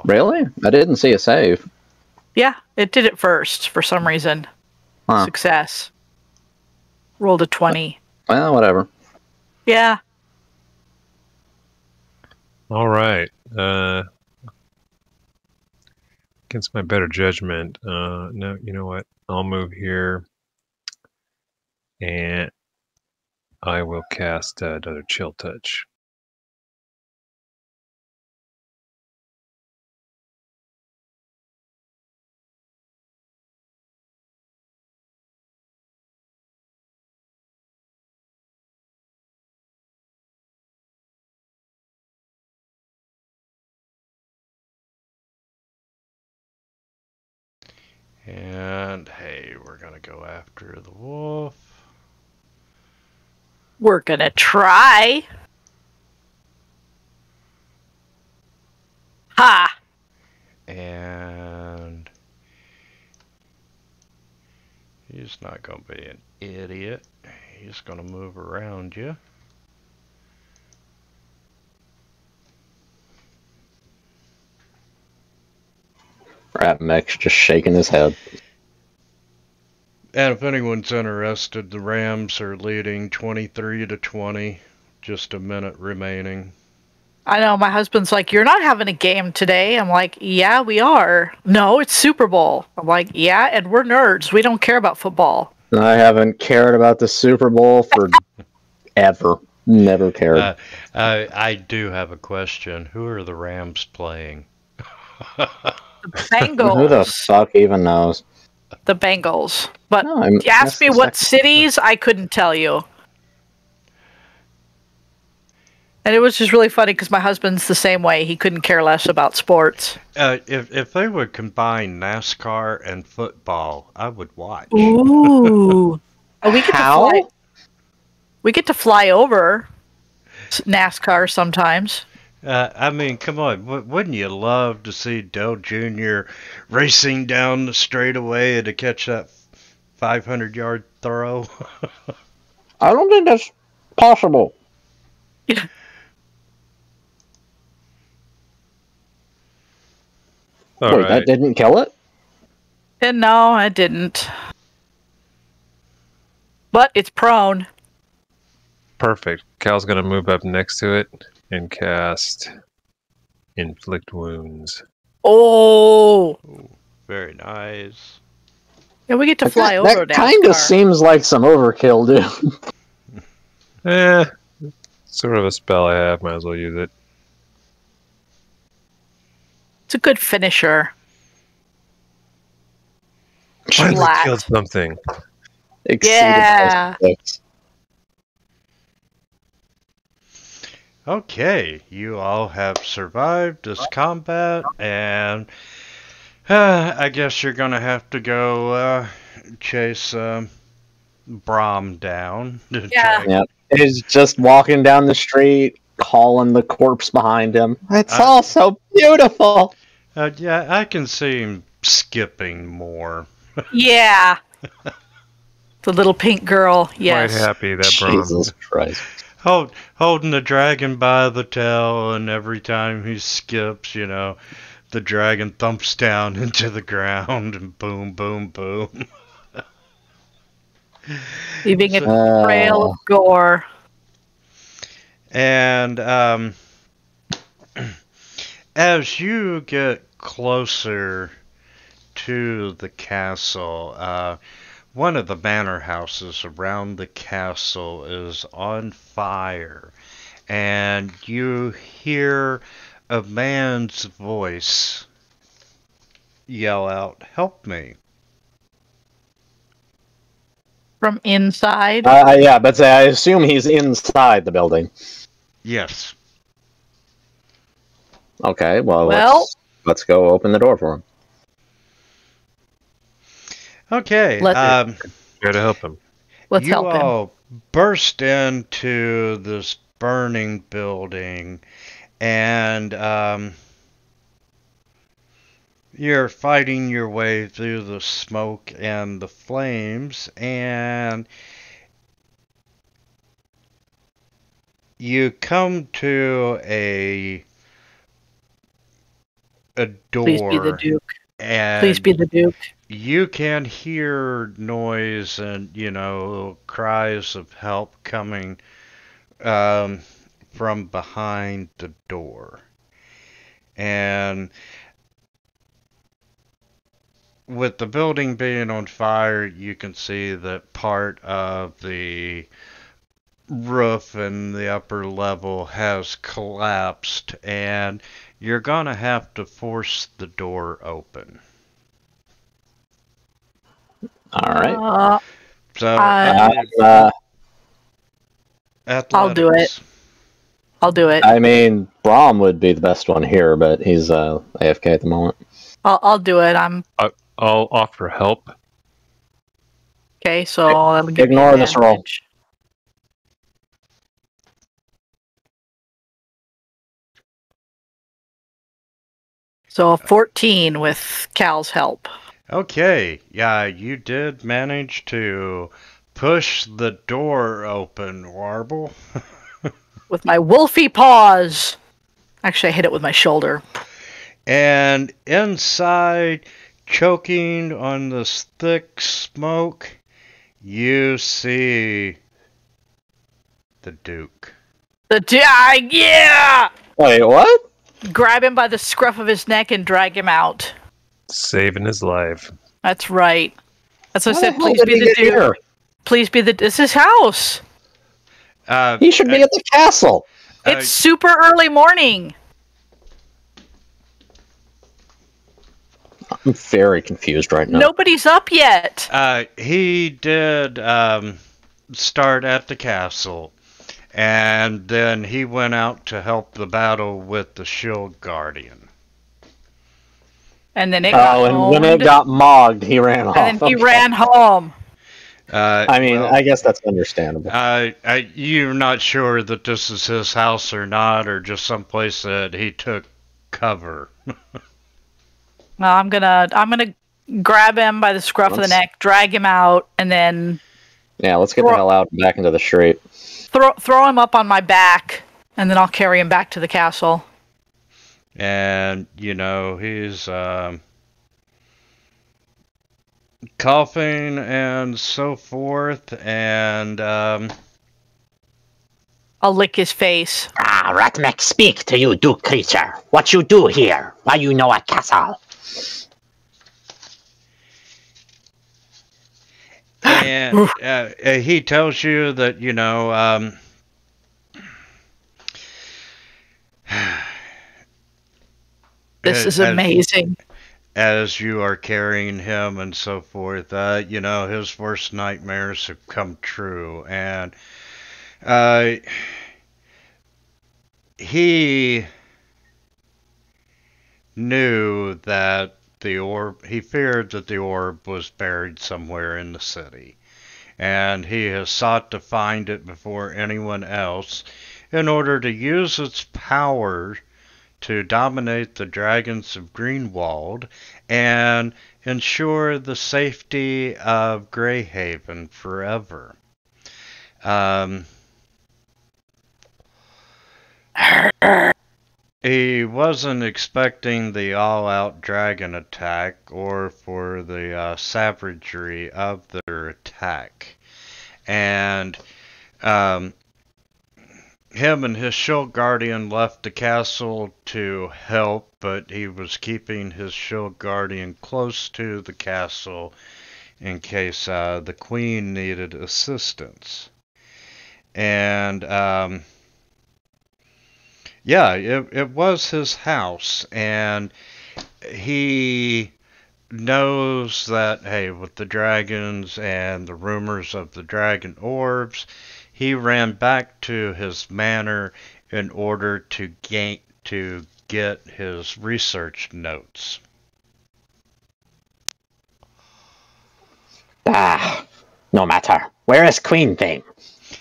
Really? I didn't see a save. Yeah, it did it first for some reason. Huh. Success. Rolled a 20. Well, whatever. Yeah. All right. Against my better judgment, no, you know what? I'll move here, and I will cast another Chill Touch. And hey, we're gonna go after the wolf. We're gonna try. Ha! And he's not gonna be an idiot. He's gonna move around you. Ratmek's just shaking his head. And if anyone's interested, the Rams are leading 23-20. Just a minute remaining. I know, my husband's like, you're not having a game today. I'm like, yeah, we are. No, it's Super Bowl. I'm like, yeah, and we're nerds. We don't care about football. I haven't cared about the Super Bowl for ever. Never cared. I do have a question. Who are the Rams playing? Bengals. Who the fuck even knows? The Bengals. But No, you asked that's me the what second- cities, I couldn't tell you. And it was just really funny because my husband's the same way. He couldn't care less about sports. If they would combine NASCAR and football, I would watch. Ooh. Oh, How? We get to fly over NASCAR sometimes. I mean, come on. Wouldn't you love to see Dale Jr. racing down the straightaway to catch that 500-yard throw? I don't think that's possible. All Wait, right. that didn't kill it? And no, I didn't. But it's prone. Perfect. Cal's gonna move up next to it and cast Inflict Wounds. Oh. Very nice. Yeah, we get to fly over That kind NASCAR. of seems like some overkill, dude. Sort of a spell I have. Might as well use it. It's a good finisher. Finally Flat. killed something. Exceeded Yeah. my expectations. Okay, you all have survived this combat, and I guess you're gonna have to go chase Brahm down. to Yeah. try- Yep. He's just walking down the street, calling the corpse behind him. It's I- all so beautiful. Yeah, I can see him skipping more. Yeah. The little pink girl. Yes. Quite happy that Brahm. Jesus Christ. Holding the dragon by the tail, and every time he skips, the dragon thumps down into the ground, and boom, boom, boom. Leaving a trail of gore. And as you get closer to the castle, one of the manor houses around the castle is on fire, and you hear a man's voice yell out, "Help me." From inside. Yeah, but I assume he's inside the building. Yes. Okay, well, Well- let's go open the door for him. Okay. Let's- Here to help him. Let's you help him. all burst into this burning building, and you're fighting your way through the smoke and the flames, and you come to a door. Please be the Duke. And Please be the Duke. you can hear noise and, cries of help coming from behind the door. And with the building being on fire, you can see that part of the roof and the upper level has collapsed, and you're gonna have to force the door open. All right. So, I'll do it. athletics. I'll do it. I mean, Braum would be the best one here, but he's AFK at the moment. I'll do it. I'll offer help. Okay, so that'll give me Ignore this roll. advantage. So 14 with Cal's help. Okay, yeah, you did manage to push the door open, Warble. With my wolfy paws. Actually, I hit it with my shoulder. And inside, choking on this thick smoke, you see the Duke. Yeah! Wait, what? Grab him by the scruff of his neck and drag him out. Saving his life. That's right. That's what I How said. the hell Please did be he the get Duke. here? Please be the. It's his house. He should be at the castle. It's super early morning. I'm very confused right now. Nobody's up yet. He did start at the castle, and then he went out to help the battle with the Shield Guardian. And then it got and when it owned, got mogged, he ran off. and then he Okay. ran home. I mean, well, I guess that's understandable. you're not sure that this is his house or not, or just someplace that he took cover. Well, I'm gonna grab him by the scruff of the Let's- neck, drag him out, and then Yeah, let's get the hell out and back into the street. throw him up on my back, and then I'll carry him back to the castle. And, he's coughing and so forth, and I'll lick his face. Ah, Ratmek, speak to you, Duke creature. What you do here? Why you know a castle? and he tells you that, This is as- amazing. as you are carrying him and so forth, his worst nightmares have come true, and he knew that he feared that the orb was buried somewhere in the city, and he has sought to find it before anyone else in order to use its power to dominate the dragons of Greenwald and ensure the safety of Greyhaven forever. He wasn't expecting the all-out dragon attack or for the savagery of their attack. And him and his Shield Guardian left the castle to help, but he was keeping his Shield Guardian close to the castle in case the Queen needed assistance. And it was his house, and he knows that, hey, with the dragons and the rumors of the dragon orbs, he ran back to his manor in order to get his research notes. Ah, no matter. Where is Queen Thing?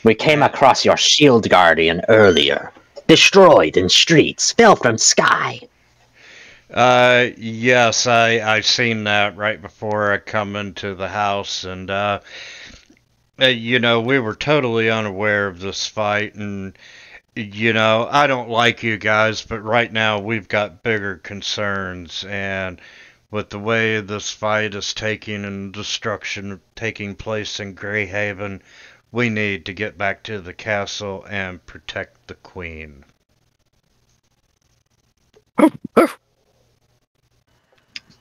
We came across your shield guardian earlier. Destroyed in streets, fell from sky. Yes, I seen that right before I come into the house, and you know, we were totally unaware of this fight, and you know, I don't like you guys, but right now we've got bigger concerns, and with the way this fight is taking and destruction taking place in Greyhaven, we need to get back to the castle and protect the queen.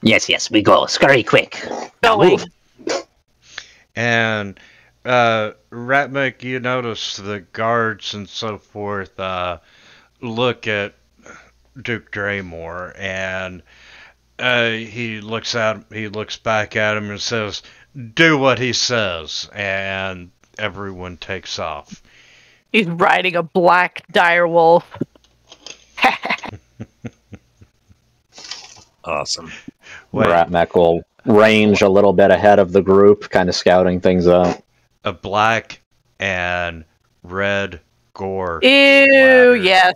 Yes, we go. Scurry quick. Going. Move. And Ratmick, you notice the guards and so forth look at Duke Draymore, and he looks back at him and says, "Do what he says," and everyone takes off. He's riding a black direwolf. Awesome. Wait, Ratmec will range a little bit ahead of the group, kind of scouting things out. a black and red gore. Ew, splatter. yes.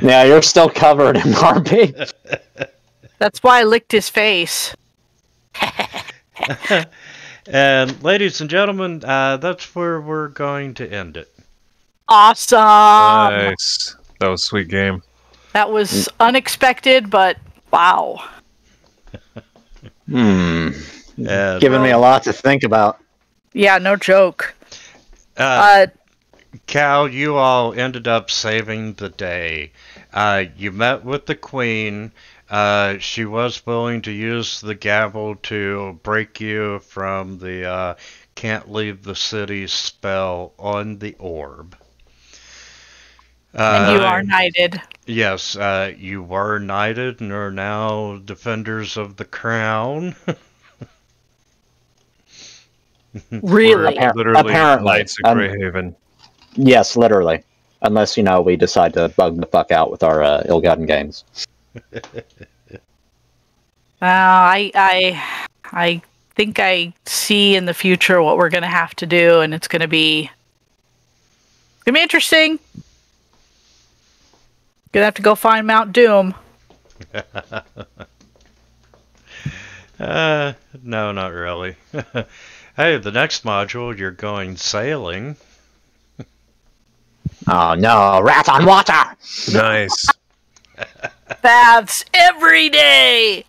Yeah, you're still covered in RP. That's why I licked his face. And ladies and gentlemen, that's where we're going to end it. Awesome. Nice. That was a sweet game. That was unexpected, but wow. And, Giving me a lot to think about. Yeah, no joke. Cal, you all ended up saving the day. You met with the queen. She was willing to use the gavel to break you from the can't leave the city spell on the orb. And you are knighted. Yes, you were knighted and are now defenders of the crown. Really? We're literally Apparently. Knights of Greyhaven. Yes, literally. Unless, we decide to bug the fuck out with our ill-gotten gains. I think I see in the future what we're gonna have to do, and it's gonna be interesting. Gonna have to go find Mount Doom. No, not really. Hey, the next module, you're going sailing. Oh no, rat on water! Nice. Baths every day.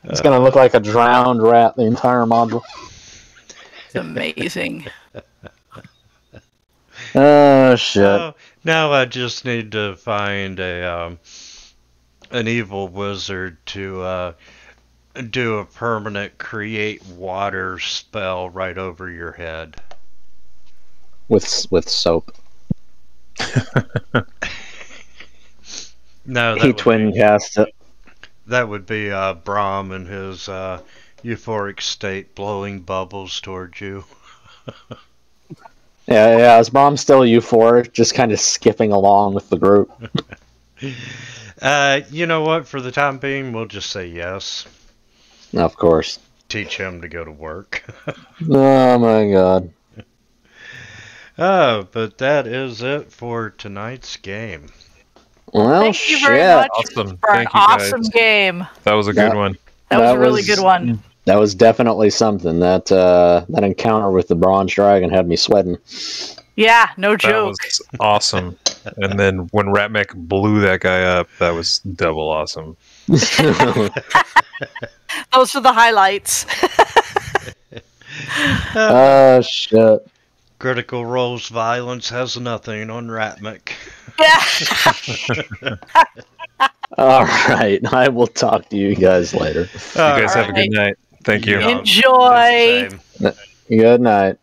It's gonna look like a drowned rat the entire module. It's amazing. Oh, shit. Now I just need to find an evil wizard to do a permanent create water spell right over your head. With soap. No, He twin cast it. that would be Brahm in his euphoric state blowing bubbles towards you. Yeah, is Brahm still euphoric, just kind of skipping along with the group? You know what? For the time being, we'll just say yes. Of course. Teach him to go to work. Oh my god. Oh, but that is it for tonight's game. Well, Thank you shit. very much Awesome. for an Thank you, guys. awesome game. That was a good one. That was That a really was- good one. That was definitely something. That encounter with the bronze dragon had me sweating. Yeah, no That joke. was awesome. And then when Ratmec blew that guy up, that was double awesome. Those are the highlights. Oh shit. Critical Role's violence has nothing on Ratmick. Yeah. All right. I will talk to you guys later. You guys have a Alright. good night. Thank you. Enjoy. Same. Good night.